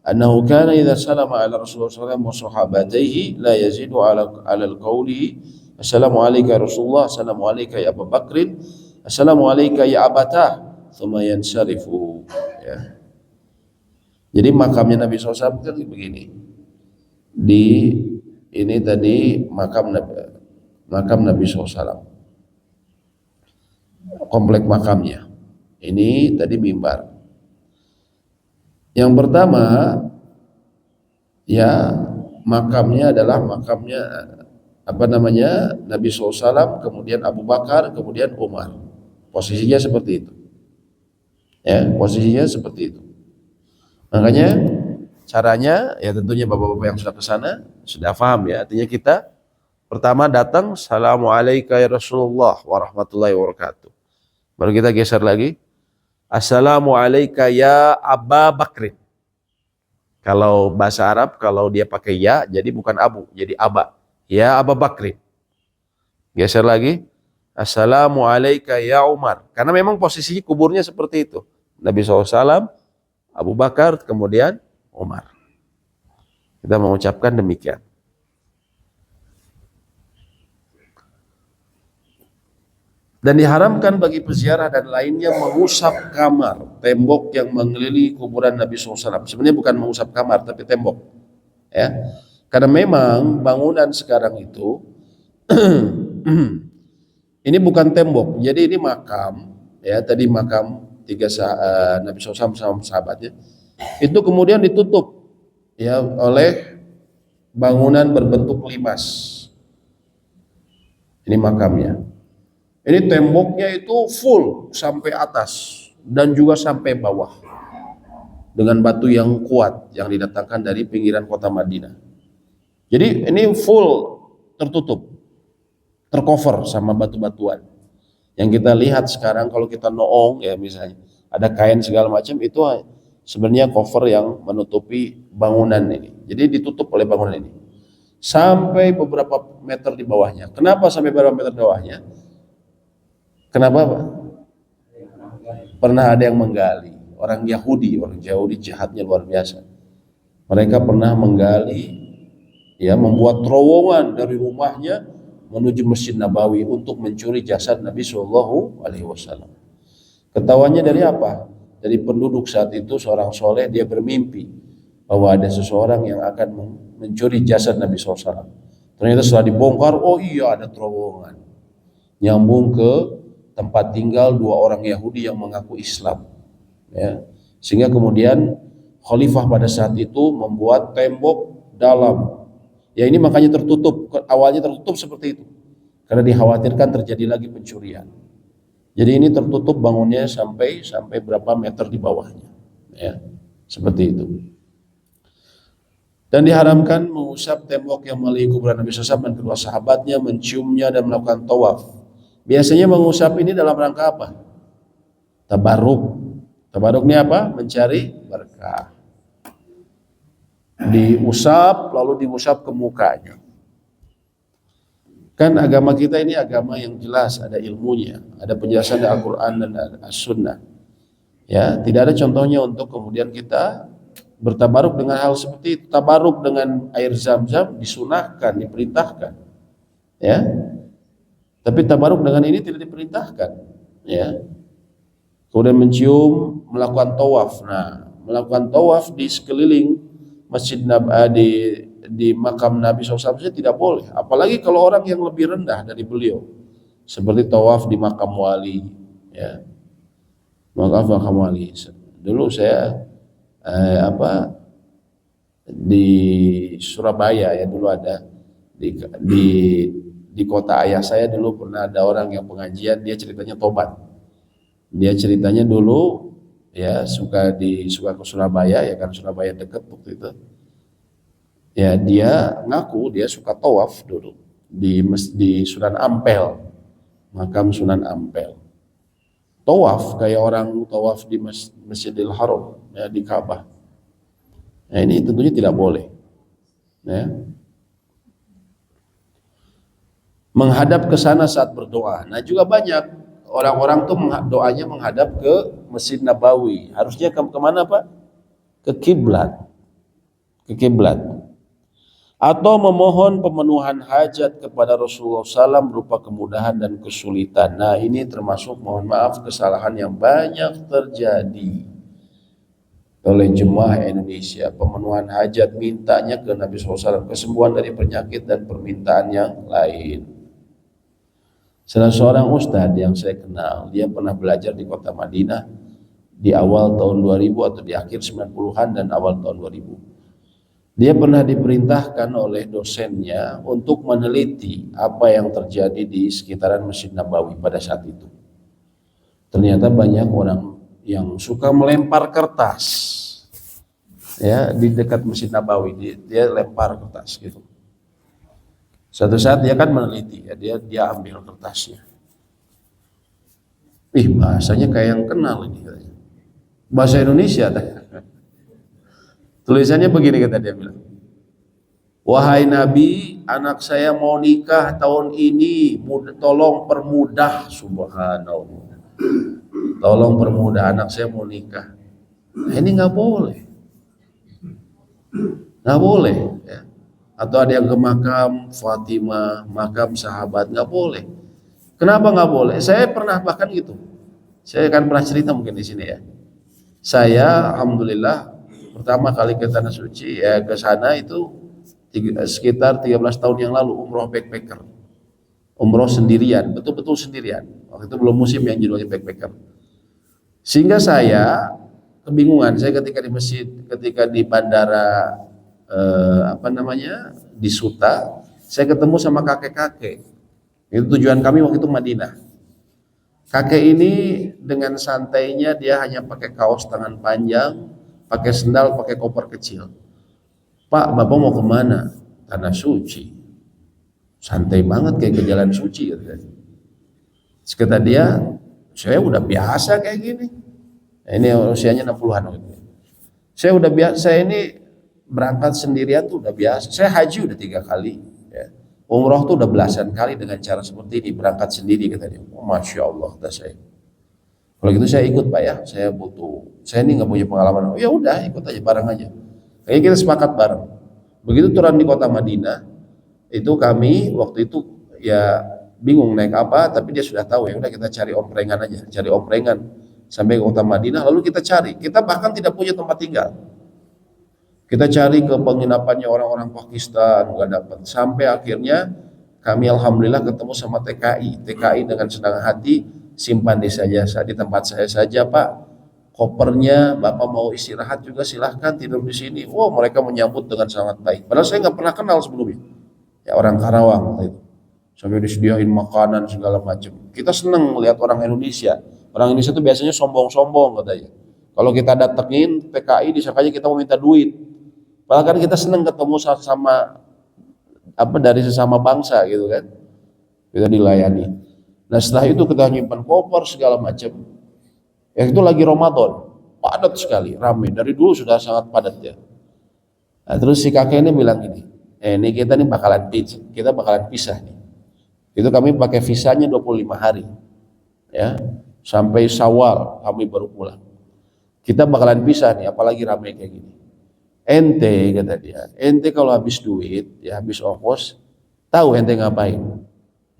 annahu kana idza salama ala Rasulullah sallallahu alaihi wasallam wa sahabatihi la yazidu ala al-qawli assalamu alayka ya Rasulullah, assalamu alayka ya Abu Bakrin, assalamu alayka ya Abatah, thumma yansarifu, ya. Jadi makamnya Nabi SAW kan begini. Di ini tadi makam Nabi SAW, komplek makamnya. Ini tadi mimbar. Yang pertama ya makamnya adalah makamnya Nabi SAW, kemudian Abu Bakar, kemudian Umar. Posisinya seperti itu. Ya, posisinya seperti itu. Makanya caranya ya tentunya bapak-bapak yang sudah ke sana sudah paham ya. Artinya kita pertama datang, Assalamualaikum ya Rasulullah warahmatullahi wabarakatuh. Baru kita geser lagi, Assalamualaikum ya Aba Bakrin. Kalau bahasa Arab, kalau dia pakai ya, jadi bukan Abu, jadi Aba. Ya Aba Bakrin. Geser lagi, Assalamualaikum ya Umar. Karena memang posisinya kuburnya seperti itu. Nabi SAW, Abu Bakar, kemudian Umar. Kita mengucapkan demikian. Dan diharamkan bagi peziarah dan lainnya mengusap kamar, tembok yang mengelilingi kuburan Nabi SAW. Sebenarnya bukan mengusap kamar, tapi tembok. Ya, karena memang bangunan sekarang itu ini bukan tembok, jadi ini makam. Ya, tadi makam Nabi SAW sama sahabatnya. Itu kemudian ditutup ya oleh bangunan berbentuk limas. Ini makamnya. Ini temboknya itu full sampai atas dan juga sampai bawah dengan batu yang kuat yang didatangkan dari pinggiran kota Madinah. Jadi ini full tertutup, tercover sama batu-batuan. Yang kita lihat sekarang kalau kita noong ya misalnya ada kain segala macam, itu sebenarnya cover yang menutupi bangunan ini. Jadi ditutup oleh bangunan ini sampai beberapa meter di bawahnya. Kenapa sampai beberapa meter di bawahnya? Kenapa Pak? Pernah ada yang menggali, orang Yahudi jahatnya luar biasa. Mereka pernah menggali, ya membuat terowongan dari rumahnya menuju Masjid Nabawi untuk mencuri jasad Nabi Shallallahu Alaihi Wasallam. Ketahuannya dari apa? Dari penduduk saat itu seorang soleh, dia bermimpi bahwa ada seseorang yang akan mencuri jasad Nabi SAW. Ternyata setelah dibongkar, oh iya ada terowongan nyambung ke tempat tinggal dua orang Yahudi yang mengaku Islam, ya. Sehingga kemudian khalifah pada saat itu membuat tembok dalam. Ya ini makanya tertutup, awalnya tertutup seperti itu, karena dikhawatirkan terjadi lagi pencurian. Jadi ini tertutup bangunnya sampai berapa meter di bawahnya, ya seperti itu. Dan diharamkan mengusap tembok yang melilit kuburan Nabi SAW dan kedua sahabatnya, menciumnya dan melakukan tawaf. Biasanya mengusap ini dalam rangka apa? Tabaruk. Tabaruk ini apa? Mencari berkah. Diusap lalu diusap ke mukanya. Kan agama kita ini agama yang jelas, ada ilmunya, ada penjelasan dari Al-Quran dan As-Sunnah. Ya, tidak ada contohnya untuk kemudian kita bertabaruk dengan hal seperti itu. Tabaruk dengan air zam-zam disunahkan, diperintahkan. Ya. Tapi tabaruk dengan ini tidak diperintahkan, ya. Kemudian mencium, melakukan tawaf. Nah, melakukan tawaf di sekeliling Masjid di makam Nabi SAW tidak boleh. Apalagi kalau orang yang lebih rendah dari beliau, seperti tawaf di makam wali, ya. Makam wali. Dulu saya di Surabaya ya, dulu ada di kota ayah saya dulu pernah ada orang yang pengajian, dia ceritanya tobat. Dia ceritanya dulu ya suka ke Surabaya ya, kan Surabaya dekat waktu itu. Ya dia ngaku dia suka tawaf dulu di Sunan Ampel, makam Sunan Ampel. Tawaf kayak orang tawaf di Masjidil Haram ya, di Ka'bah. Nah ini tentunya tidak boleh. Ya. Menghadap ke sana saat berdoa. Nah juga banyak orang-orang tuh doanya menghadap ke Masjid Nabawi. Harusnya kemana Pak? Ke kiblat. Ke kiblat. Atau memohon pemenuhan hajat kepada Rasulullah SAW berupa kemudahan dan kesulitan. Nah ini termasuk mohon maaf kesalahan yang banyak terjadi oleh jemaah Indonesia. Pemenuhan hajat mintanya ke Nabi SAW, kesembuhan dari penyakit dan permintaan yang lain. Salah seorang ustadz yang saya kenal, dia pernah belajar di kota Madinah di awal tahun 2000 atau di akhir 90-an dan awal tahun 2000. Dia pernah diperintahkan oleh dosennya untuk meneliti apa yang terjadi di sekitaran Masjid Nabawi pada saat itu. Ternyata banyak orang yang suka melempar kertas, ya, di dekat Masjid Nabawi. Dia lempar kertas gitu. Suatu saat dia kan meneliti, ya, dia ambil kertasnya. Bahasanya kayak yang kenal ini katanya. Bahasa Indonesia. Tulisannya begini, kata dia bilang, wahai Nabi, anak saya mau nikah tahun ini, tolong permudah. Subhanallah, tolong permudah, anak saya mau nikah. Nah, ini nggak boleh, nggak boleh, ya. Atau ada yang ke makam Fatimah, makam sahabat, nggak boleh. Kenapa nggak boleh? Saya pernah bahkan gitu. Saya akan pernah cerita mungkin di sini ya. Saya alhamdulillah pertama kali ke Tanah Suci, ya, ke sana itu sekitar 13 tahun yang lalu, umroh backpacker. Umroh sendirian, betul-betul sendirian. Waktu itu belum musim yang judulnya backpacker. Sehingga saya kebingungan, saya ketika di masjid, ketika di bandara di Suta, saya ketemu sama kakek-kakek. Itu tujuan kami waktu itu Madinah. Kakek ini dengan santainya, dia hanya pakai kaos tangan panjang, pakai sendal, pakai koper kecil. Pak, Bapak mau kemana? Tanah Suci. Santai banget kayak ke jalan suci. Kata dia, saya udah biasa kayak gini. Ini usianya 60-an. Saya udah biasa, saya ini berangkat sendirian tuh udah biasa. Saya haji udah 3 kali. Ya. Umroh tuh udah belasan kali dengan cara seperti ini, berangkat sendiri, kata dia. Oh, Masya Allah, kata saya. Kalau gitu saya ikut Pak ya, saya ini nggak punya pengalaman. Oh ya udah, ikut aja, bareng aja. Kayaknya kita sepakat bareng. Begitu turun di kota Madinah, itu kami waktu itu ya bingung naik apa, tapi dia sudah tahu, ya udah kita cari omprengan aja, cari omprengan sampai ke kota Madinah, lalu kita cari. Kita bahkan tidak punya tempat tinggal. Kita cari ke penginapannya orang-orang Pakistan, nggak dapat. Sampai akhirnya kami alhamdulillah ketemu sama TKI. TKI dengan senang hati, simpan di tempat saya saja Pak. Kopernya, Bapak mau istirahat juga silahkan tidur di sini. Wow, mereka menyambut dengan sangat baik. Padahal saya nggak pernah kenal sebelumnya. Ya, orang Karawang itu. Sampai disediain makanan segala macam. Kita seneng melihat orang Indonesia. Orang Indonesia itu biasanya sombong-sombong katanya. Kalau kita datengin TKI, disangkanya kita mau minta duit. Padahal kan kita seneng ketemu sama dari sesama bangsa gitu kan. Kita dilayani. Nah setelah itu kita nyimpan koper segala macam. Ya itu lagi Ramadan, padat sekali, ramai. Dari dulu sudah sangat padat ya. Nah, terus si kakek ini bilang gini, ini kita nih bakalan pisah nih. Itu kami pakai visanya 25 hari. Ya, sampai Syawal kami baru pulang. Kita bakalan pisah nih, apalagi ramai kayak gini. Ente, kata dia, ente kalau habis duit, ya habis ongkos, tahu ente ngapain?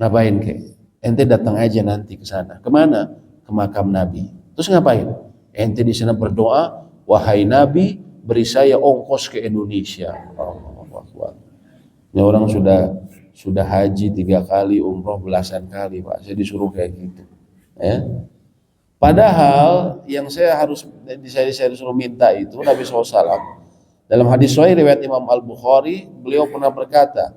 Ngapain kek? Ente datang aja nanti ke sana. Kemana? Ke makam Nabi. Terus ngapain? Ente di sana berdoa, wahai Nabi, beri saya ongkos ke Indonesia. Ini orang sudah haji 3 kali, umroh belasan kali, Pak. Saya disuruh kayak gitu. Ya. Padahal yang saya disuruh minta itu Nabi SAW. Dalam hadis sahih riwayat Imam Al-Bukhari, beliau pernah berkata,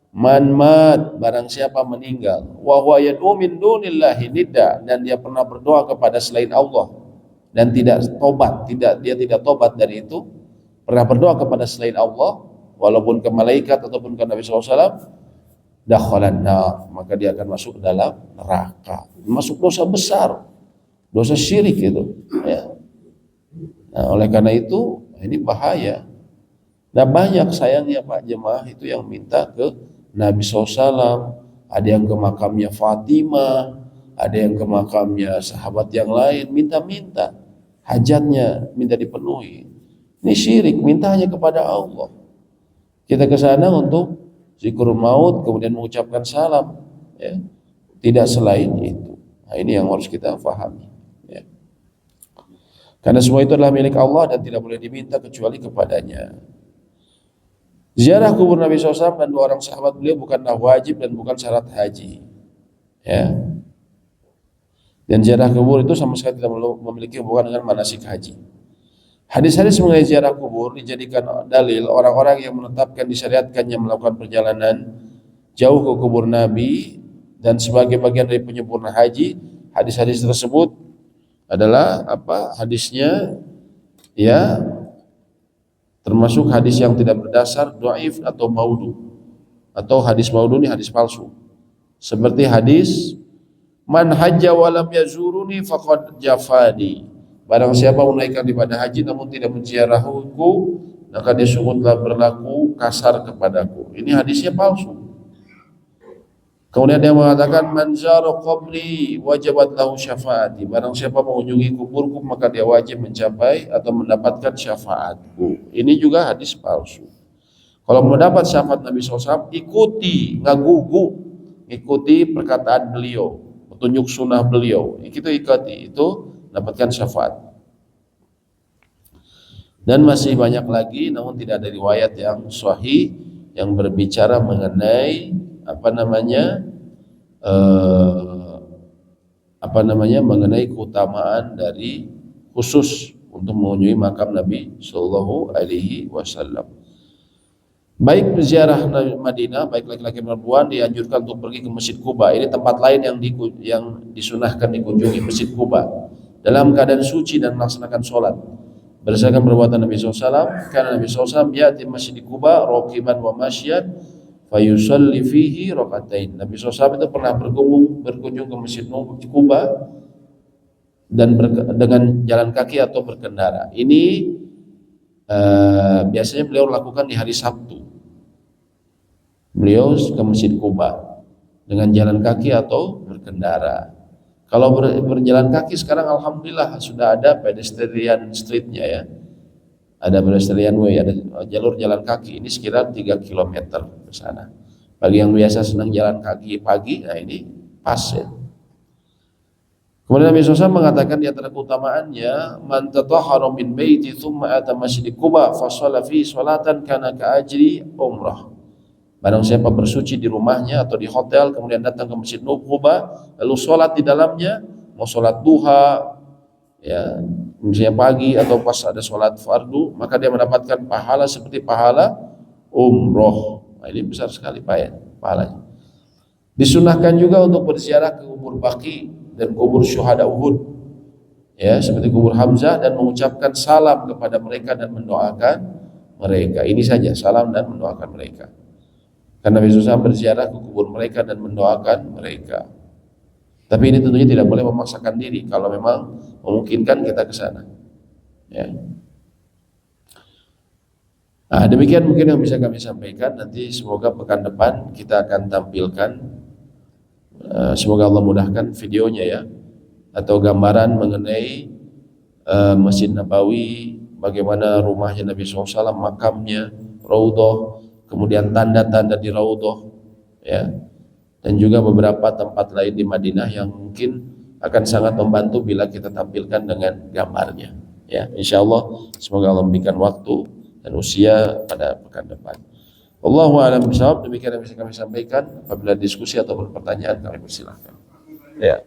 man mat, barang siapa meninggal, wa huwa yad'u min dunillahi nidda, dan dia pernah berdoa kepada selain Allah dan dia tidak tobat dari itu, pernah berdoa kepada selain Allah, walaupun ke malaikat ataupun ke Nabi SAW, dakhalan nar, maka dia akan masuk dalam neraka. Masuk dosa besar, dosa syirik itu. Ya. Nah, oleh karena itu ini bahaya. Nah banyak sayangnya Pak jemaah itu yang minta ke Nabi SAW, ada yang ke makamnya Fatimah, ada yang ke makamnya sahabat yang lain, minta-minta hajatnya, minta dipenuhi. Ini syirik, minta hanya kepada Allah. Kita ke sana untuk zikrul maut, kemudian mengucapkan salam, ya. Tidak selain itu. Nah, ini yang harus kita pahami, ya. Karena semua itu adalah milik Allah dan tidak boleh diminta kecuali kepadanya. Ziarah kubur Nabi SAW dan 2 orang sahabat beliau bukanlah wajib dan bukan syarat haji, ya. Dan ziarah kubur itu sama sekali tidak memiliki hubungan dengan manasik haji. Hadis-hadis mengenai ziarah kubur dijadikan dalil orang-orang yang menetapkan disyariatkannya melakukan perjalanan jauh ke kubur Nabi dan sebagai bagian dari penyempurna haji. Hadis-hadis tersebut adalah apa? Hadisnya ya termasuk hadis yang tidak berdasar, dhaif atau maudhu. Atau hadis maudhu ini hadis palsu. Seperti hadis man hajja wa lam yazuruni faqad jafadi. Barang siapa menaikkan ibadah haji namun tidak menziarahiku, maka dia sungguh telah berlaku kasar kepadaku. Ini hadisnya palsu. Kemudian dia mengatakan man zara qabri wajabat lahu syafaati. Barang siapa mengunjungi kuburku maka dia wajib mencapai atau mendapatkan syafaatku. Ini juga hadis palsu. Kalau mau dapat syafaat Nabi SAW, ikuti, ngagugu, ikuti perkataan beliau, petunjuk sunnah beliau. Itu ikuti, itu dapatkan syafaat. Dan masih banyak lagi, namun tidak ada riwayat yang sahih yang berbicara mengenai mengenai keutamaan dari khusus untuk mengunjungi makam Nabi Sallallahu Alaihi Wasallam. Baik ziarah Madinah, baik laki-laki perempuan dianjurkan untuk pergi ke Masjid Quba. Ini tempat lain yang disunahkan dikunjungi, Masjid Quba, dalam keadaan suci dan melaksanakan sholat. Berdasarkan perbuatan Nabi SAW, karena Nabi SAW ya'ti Masjid Quba raqiban wa masyan fayusalli fihi rakaatain. Nabi SAW itu pernah berkunjung ke Masjid Quba dan dengan jalan kaki atau berkendara. Ini biasanya beliau lakukan di hari Sabtu. Beliau ke Masjid Quba dengan jalan kaki atau berkendara. Kalau berjalan kaki sekarang alhamdulillah sudah ada pedestrian streetnya ya. Ada pedestrian way, ada jalur jalan kaki. Ini sekitar 3 km ke sana. Bagi yang biasa senang jalan kaki pagi, nah ini pas ya. Kemudian Nabi SAW mengatakan di antara keutamaannya, man tatahhara min baiti tsumma ata Masjid Quba fa shalla fi sholatan kana ka ajri umrah. Barang siapa bersuci di rumahnya atau di hotel kemudian datang ke Masjid Quba lalu sholat di dalamnya, mau sholat duha ya, misalnya pagi atau pas ada sholat fardu, maka dia mendapatkan pahala seperti pahala umroh. Nah, ini besar sekali pahalanya. Disunahkan juga untuk berziarah ke kubur Baqi dan kubur syuhada Uhud ya, seperti kubur Hamzah, dan mengucapkan salam kepada mereka dan mendoakan mereka. Ini saja, salam dan mendoakan mereka. Karena Nabi SAW berziarah ke kubur mereka dan mendoakan mereka. Tapi ini tentunya tidak boleh memaksakan diri. Kalau memang memungkinkan kita ke sana. Ya. Nah, demikian mungkin yang bisa kami sampaikan. Nanti semoga pekan depan kita akan tampilkan. Semoga Allah mudahkan videonya ya, atau gambaran mengenai Masjid Nabawi, bagaimana rumahnya Nabi SAW, makamnya, raudhah, kemudian tanda-tanda di raudhah ya, dan juga beberapa tempat lain di Madinah yang mungkin akan sangat membantu bila kita tampilkan dengan gambarnya ya. Insyaallah semoga Allah memberikan waktu dan usia pada pekan depan. Wallahu a'lam bishawab. Demikian yang bisa kami sampaikan. Apabila diskusi atau pertanyaan kami persilahkan. Ya.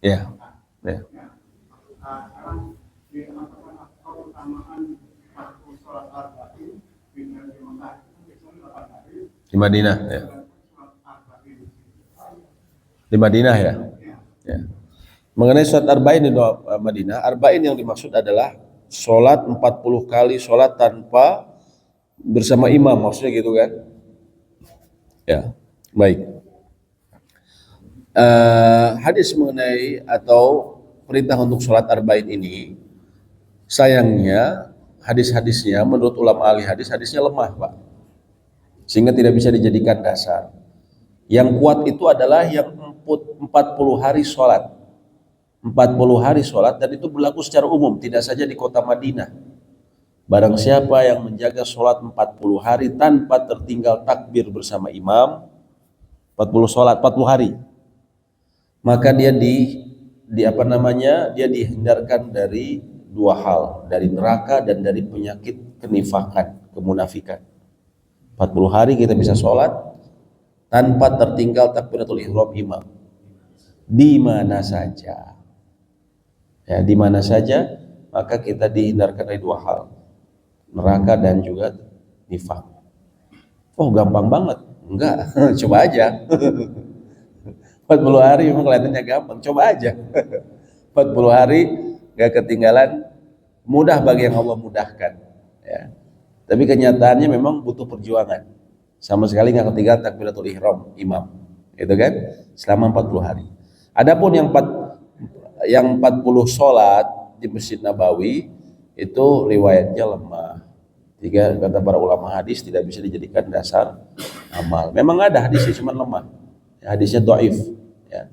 Ya. Ya. Di Madinah ya. Di Madinah ya. Ya. Mengenai sholat arba'in di Madinah, arba'in yang dimaksud adalah sholat 40 kali sholat tanpa bersama imam, maksudnya gitu kan? Ya, baik. Hadis mengenai atau perintah untuk sholat arba'in ini, sayangnya hadis-hadisnya menurut ulama ahli hadisnya lemah, Pak, sehingga tidak bisa dijadikan dasar. Yang kuat itu adalah yang 40 hari sholat, 40 hari sholat, dan itu berlaku secara umum, tidak saja di kota Madinah. Barang siapa yang menjaga sholat 40 hari tanpa tertinggal takbir bersama imam, 40 hari, maka dia dia dihindarkan dari dua hal, dari neraka dan dari penyakit kenifakan, kemunafikan. 40 hari kita bisa sholat tanpa tertinggal takbiratul ihram imam di mana saja. Ya, di mana saja, maka kita dihindarkan dari dua hal, neraka dan juga nifak. Oh, gampang banget. Enggak, coba aja. 40 hari memang kelihatannya gampang, coba aja. 40 hari gak ketinggalan, mudah bagi yang Allah mudahkan. Ya. Tapi kenyataannya memang butuh perjuangan. Sama sekali gak ketinggalan takbiratul ihram imam. Itu kan? Selama 40 hari. Adapun yang 40 sholat di Masjid Nabawi itu riwayatnya lemah. Tiga kata para ulama hadis tidak bisa dijadikan dasar amal. Memang ada hadisnya, cuma lemah. Hadisnya dhaif. Ya.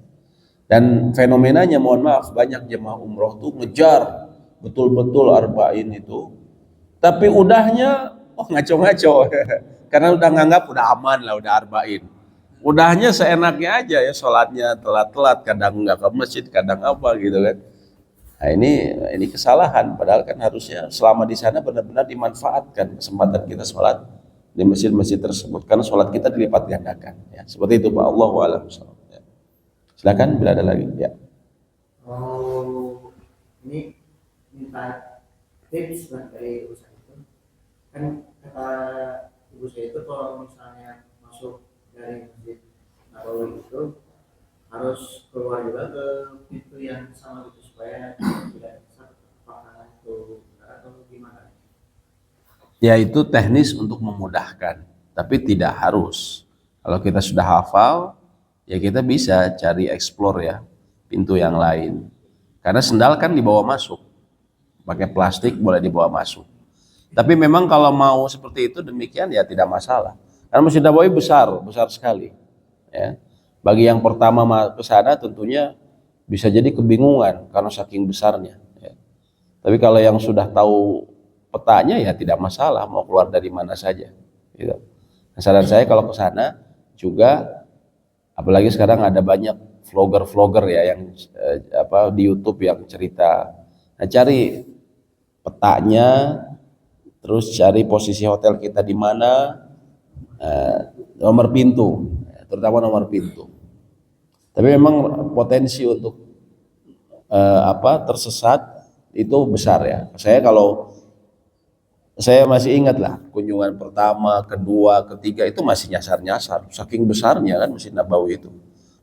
Dan fenomenanya, mohon maaf, banyak jemaah umroh tuh ngejar betul-betul arba'in itu, tapi udahnya ngaco-ngaco. Karena udah nganggap udah aman lah, udah arba'in. Udahnya seenaknya aja ya, sholatnya telat-telat, kadang nggak ke masjid, kadang apa gitu kan. Nah, ini kesalahan, padahal kan harusnya selama di sana benar-benar dimanfaatkan kesempatan kita sholat di masjid-masjid tersebut, karena sholat kita dilipat gandakan. Ya, seperti itu Pak. Allahu a'lam. Ya. Silakan bila ada lagi. Ya. Oh, ini minta tips dari ibu saya itu. Kan kata ibu saya itu kalau misalnya masuk dari masjid Nabawi itu harus keluar juga ke pintu yang sama gitu supaya tidak apakah itu atau gimana? Ya, itu teknis untuk memudahkan, tapi tidak harus. Kalau kita sudah hafal, ya kita bisa cari explore ya, pintu yang lain. Karena sendal kan dibawa masuk, pakai plastik boleh dibawa masuk. Tapi memang kalau mau seperti itu demikian ya tidak masalah. Karena Masjid Nabawi besar sekali. Ya. Bagi yang pertama ke sana tentunya bisa jadi kebingungan karena saking besarnya. Ya. Tapi kalau yang sudah tahu petanya ya tidak masalah, mau keluar dari mana saja. Gitu. Nah, saran saya kalau ke sana juga, apalagi sekarang ada banyak vlogger ya yang di YouTube yang cerita. Nah, cari petanya, terus cari posisi hotel kita di mana, nomor pintu, terutama nomor pintu. Tapi memang potensi untuk tersesat itu besar ya. Saya masih ingat lah kunjungan pertama, kedua, ketiga itu masih nyasar-nyasar, saking besarnya kan Masjid Nabawi itu.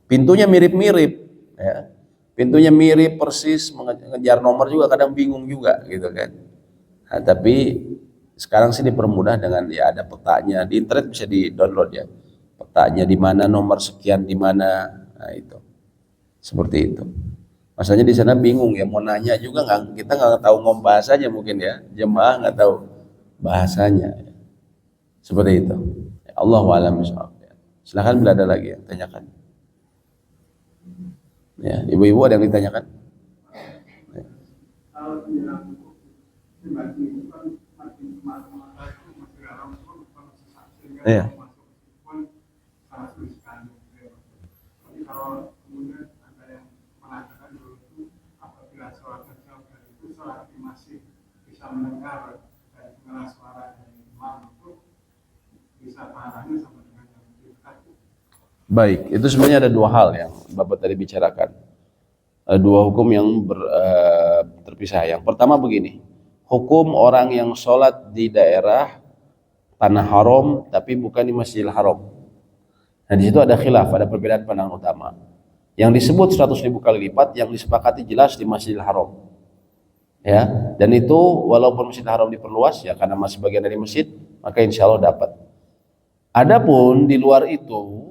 Pintunya mirip-mirip, ya. Pintunya mirip persis, mengejar nomor juga kadang bingung juga gitu kan. Nah, tapi sekarang sih dipermudah dengan ya ada petanya, di internet bisa di-download ya. Petanya di mana, nomor sekian di mana, nah itu. Seperti itu. Masanya di sana bingung ya, mau nanya juga kita nggak tahu ngomong bahasanya mungkin ya, jemaah nggak tahu bahasanya. Seperti itu. Allahu a'lam bishawab. Silakan bila ada lagi yang tanyakan. Ya, ibu-ibu ada yang ditanyakan? Ya. Iya. Baik, itu sebenarnya ada dua hal yang Bapak tadi bicarakan. Dua hukum yang terpisah. Yang pertama begini, hukum orang yang sholat di daerah tanah haram tapi bukan di Masjidil Haram. Nah, di situ ada khilaf, ada perbedaan pandangan utama. Yang disebut 100.000 kali lipat, yang disepakati jelas di Masjidil Haram. Ya, dan itu walaupun Masjidil Haram diperluas ya karena masih bagian dari masjid, maka insya Allah dapat. Adapun di luar itu,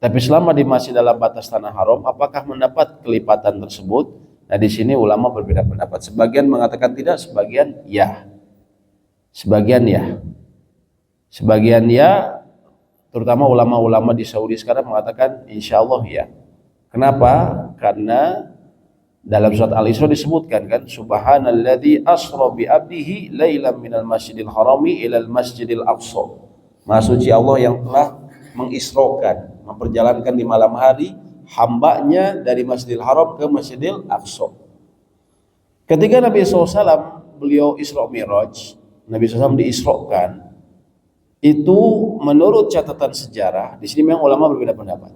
tapi selama masih dalam batas tanah haram, apakah mendapat kelipatan tersebut? Nah, di sini ulama berbeda pendapat. Sebagian mengatakan tidak, sebagian ya. Sebagian ya, terutama ulama-ulama di Saudi sekarang mengatakan insya Allah ya. Kenapa? Karena dalam surat Al-Isra disebutkan kan, Subhanalladzi asra bi abdihi lailan minal masjidil harami ilal masjidil aqsa. Maha suci Allah yang telah mengisrokan, memperjalankan di malam hari hambanya dari Masjidil Haram ke Masjidil Aqsa. Ketika Nabi SAW beliau Isra Mi'raj, Nabi SAW diisrokan, itu menurut catatan sejarah, di sini memang ulama berbeda pendapat.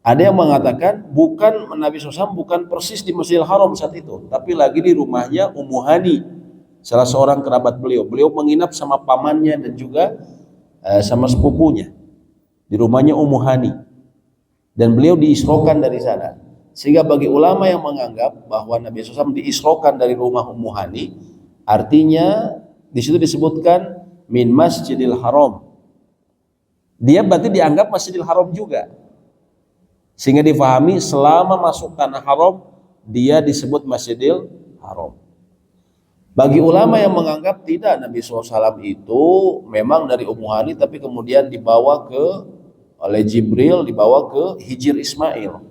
Ada yang mengatakan bukan Nabi SAW bukan persis di Masjidil Haram saat itu, tapi lagi di rumahnya Ummu Hani, salah seorang kerabat beliau. Beliau menginap sama pamannya dan juga sama sepupunya di rumahnya Ummu Hani, dan beliau diisrokan dari sana. Sehingga bagi ulama yang menganggap bahwa Nabi SAW diisrokan dari rumah Ummu Hani, artinya di situ disebutkan min Masjidil Haram. Dia berarti dianggap Masjidil Haram juga. Sehingga difahami selama masuk tanah haram dia disebut Masjidil Haram. Bagi ulama yang menganggap tidak, Nabi SAW itu memang dari Ummu Hani tapi kemudian dibawa oleh Jibril, dibawa ke Hijr Ismail,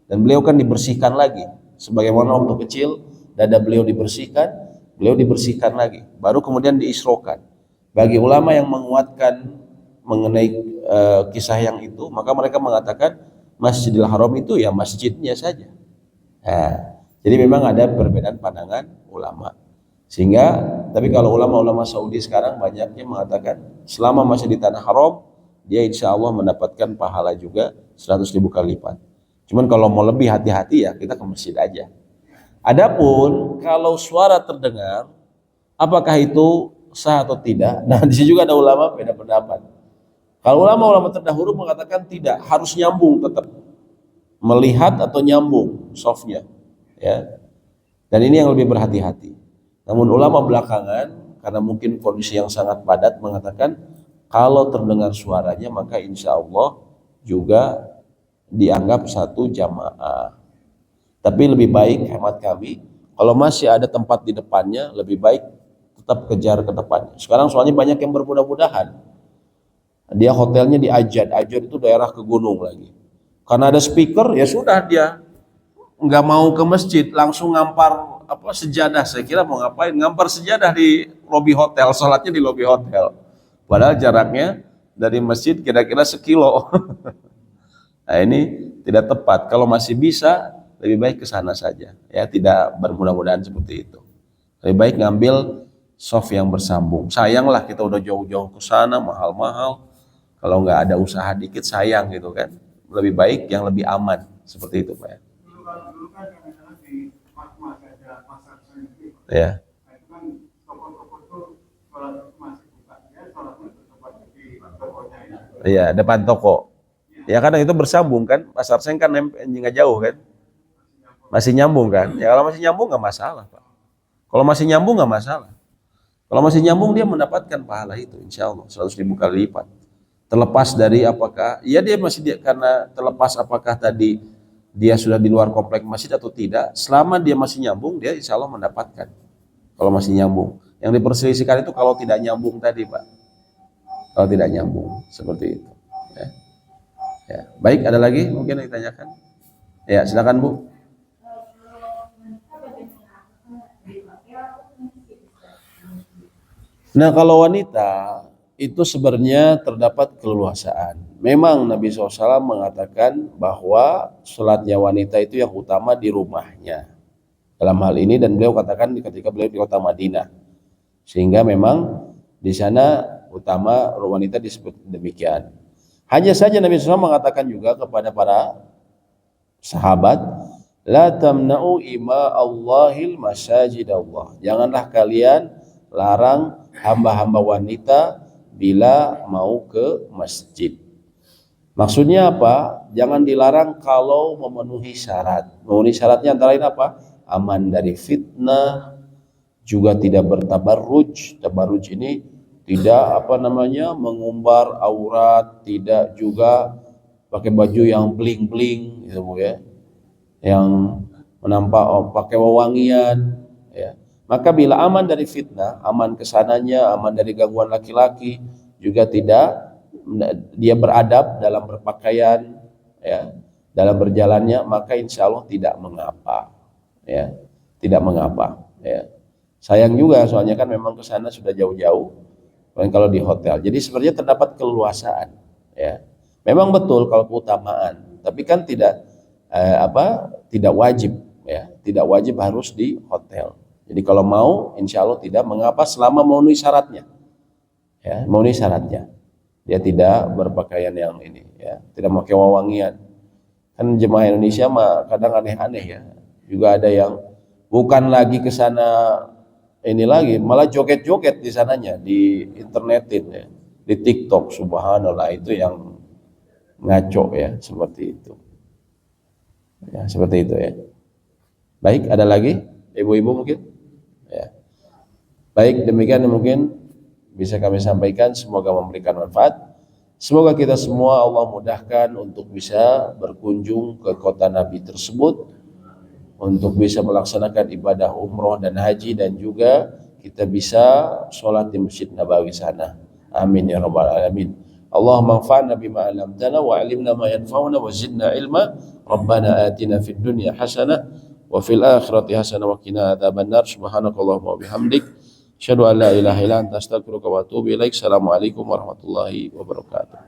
dan beliau kan dibersihkan lagi sebagaimana waktu kecil dada beliau dibersihkan lagi, baru kemudian diisrokan. Bagi ulama yang menguatkan mengenai kisah yang itu, maka mereka mengatakan Masjidil Haram itu ya masjidnya saja. Nah, jadi memang ada perbedaan pandangan ulama. Sehingga, tapi kalau ulama-ulama Saudi sekarang banyaknya mengatakan selama masih di tanah haram, dia insya Allah mendapatkan pahala juga 100.000 kali lipat. Cuman kalau mau lebih hati-hati ya kita ke masjid aja. Adapun kalau suara terdengar, apakah itu sah atau tidak? Nah, di sini juga ada ulama beda pendapat. Kalau ulama-ulama terdahulu mengatakan tidak, harus nyambung tetap, melihat atau nyambung softnya, ya. Dan ini yang lebih berhati-hati. Namun ulama belakangan karena mungkin kondisi yang sangat padat mengatakan kalau terdengar suaranya maka insya Allah juga dianggap satu jamaah. Tapi lebih baik hemat kami, kalau masih ada tempat di depannya lebih baik tetap kejar ke depannya. Sekarang soalnya banyak yang bermudah-mudahan. Dia hotelnya di Ajad itu daerah ke gunung lagi. Karena ada speaker, ya sudah dia nggak mau ke masjid, langsung ngampar sejadah. Saya kira mau ngapain? Ngampar sejadah di lobi hotel, sholatnya di lobi hotel. Padahal jaraknya dari masjid kira-kira 1 kilo. Nah ini tidak tepat. Kalau masih bisa, lebih baik ke sana saja. Ya tidak bermudah-mudahan seperti itu. Lebih baik ngambil soft yang bersambung. Sayanglah kita udah jauh-jauh ke sana, mahal-mahal. Kalau nggak ada usaha dikit sayang gitu kan. Lebih baik yang lebih aman seperti itu Pak ya. Dulu kan kadang-kadang di masih ada pasar sendiri. Ya. Nah, itu kan toko-toko itu sholat masih buka, ya sholatnya tetap di tokonya ini. Iya, depan toko. Ya karena itu bersambung kan, pasar seng kan nggak jauh kan, masih nyambung kan. Ya kalau masih nyambung nggak masalah Pak. Kalau masih nyambung nggak masalah. Kalau masih nyambung dia mendapatkan pahala itu, insya Allah 100.000 kali lipat. Terlepas dari apakah, ya dia masih karena terlepas apakah tadi dia sudah di luar komplek masjid atau tidak, selama dia masih nyambung, dia insya Allah mendapatkan. Kalau masih nyambung. Yang diperselisihkan itu kalau tidak nyambung tadi Pak. Kalau tidak nyambung, seperti itu. Ya. Ya. Baik, ada lagi mungkin yang ditanyakan? Ya, silakan Bu. Nah, kalau wanita itu sebenarnya terdapat keleluasaan. Memang Nabi SAW mengatakan bahwa sholatnya wanita itu yang utama di rumahnya. Dalam hal ini, dan beliau katakan ketika beliau di kota Madinah. Sehingga memang di sana utama wanita disebut demikian. Hanya saja Nabi SAW mengatakan juga kepada para sahabat, la tamna'u ima Allahil masajid Allah. Janganlah kalian larang hamba-hamba wanita bila mau ke masjid. Maksudnya apa? Jangan dilarang kalau memenuhi syarat. Memenuhi syaratnya antara lain apa? Aman dari fitnah, juga tidak bertabarruj. Tabarruj ini tidak mengumbar aurat, tidak juga pakai baju yang bling-bling gitu ya. Yang menampak pakai wewangian ya. Maka bila aman dari fitnah, aman kesananya, aman dari gangguan laki-laki, juga tidak dia beradab dalam berpakaian, ya, dalam berjalannya, maka insya Allah tidak mengapa, ya, tidak mengapa. Ya. Sayang juga, soalnya kan memang kesana sudah jauh-jauh, kalau di hotel. Jadi sebenarnya terdapat keleluasaan, ya. Memang betul kalau keutamaan, tapi kan tidak tidak wajib, ya, tidak wajib harus di hotel. Jadi kalau mau, insya Allah tidak mengapa selama memenuhi syaratnya, ya, memenuhi syaratnya. dia tidak berpakaian yang ini ya, tidak pakai wewangian. Kan jemaah Indonesia mah kadang aneh-aneh ya. Juga ada yang bukan lagi ke sana ini lagi, malah joget-joget di sananya, di internetin ya, di TikTok, subhanallah, itu yang ngaco ya, seperti itu. Ya, seperti itu ya. Baik, ada lagi? Ibu-ibu mungkin? Ya. Baik, demikian mungkin bisa kami sampaikan, semoga memberikan manfaat. Semoga kita semua Allah mudahkan untuk bisa berkunjung ke kota Nabi tersebut, untuk bisa melaksanakan ibadah umroh dan haji, dan juga kita bisa sholat di Masjid Nabawi sana. Amin ya rabbal alamin. Allahumma anfa'na bima 'allamtana wa 'allimna ma yanfa'una wa zidna ilma. Rabbana atina fid dunya hasanah wa fil akhirati hasanah wa qina adzabannar. Subhanakallahumma wa bihamdik, asyhadu an la ilaha illa anta astaghfiruka wa atubu ilaik. Assalamualaikum warahmatullahi wabarakatuh.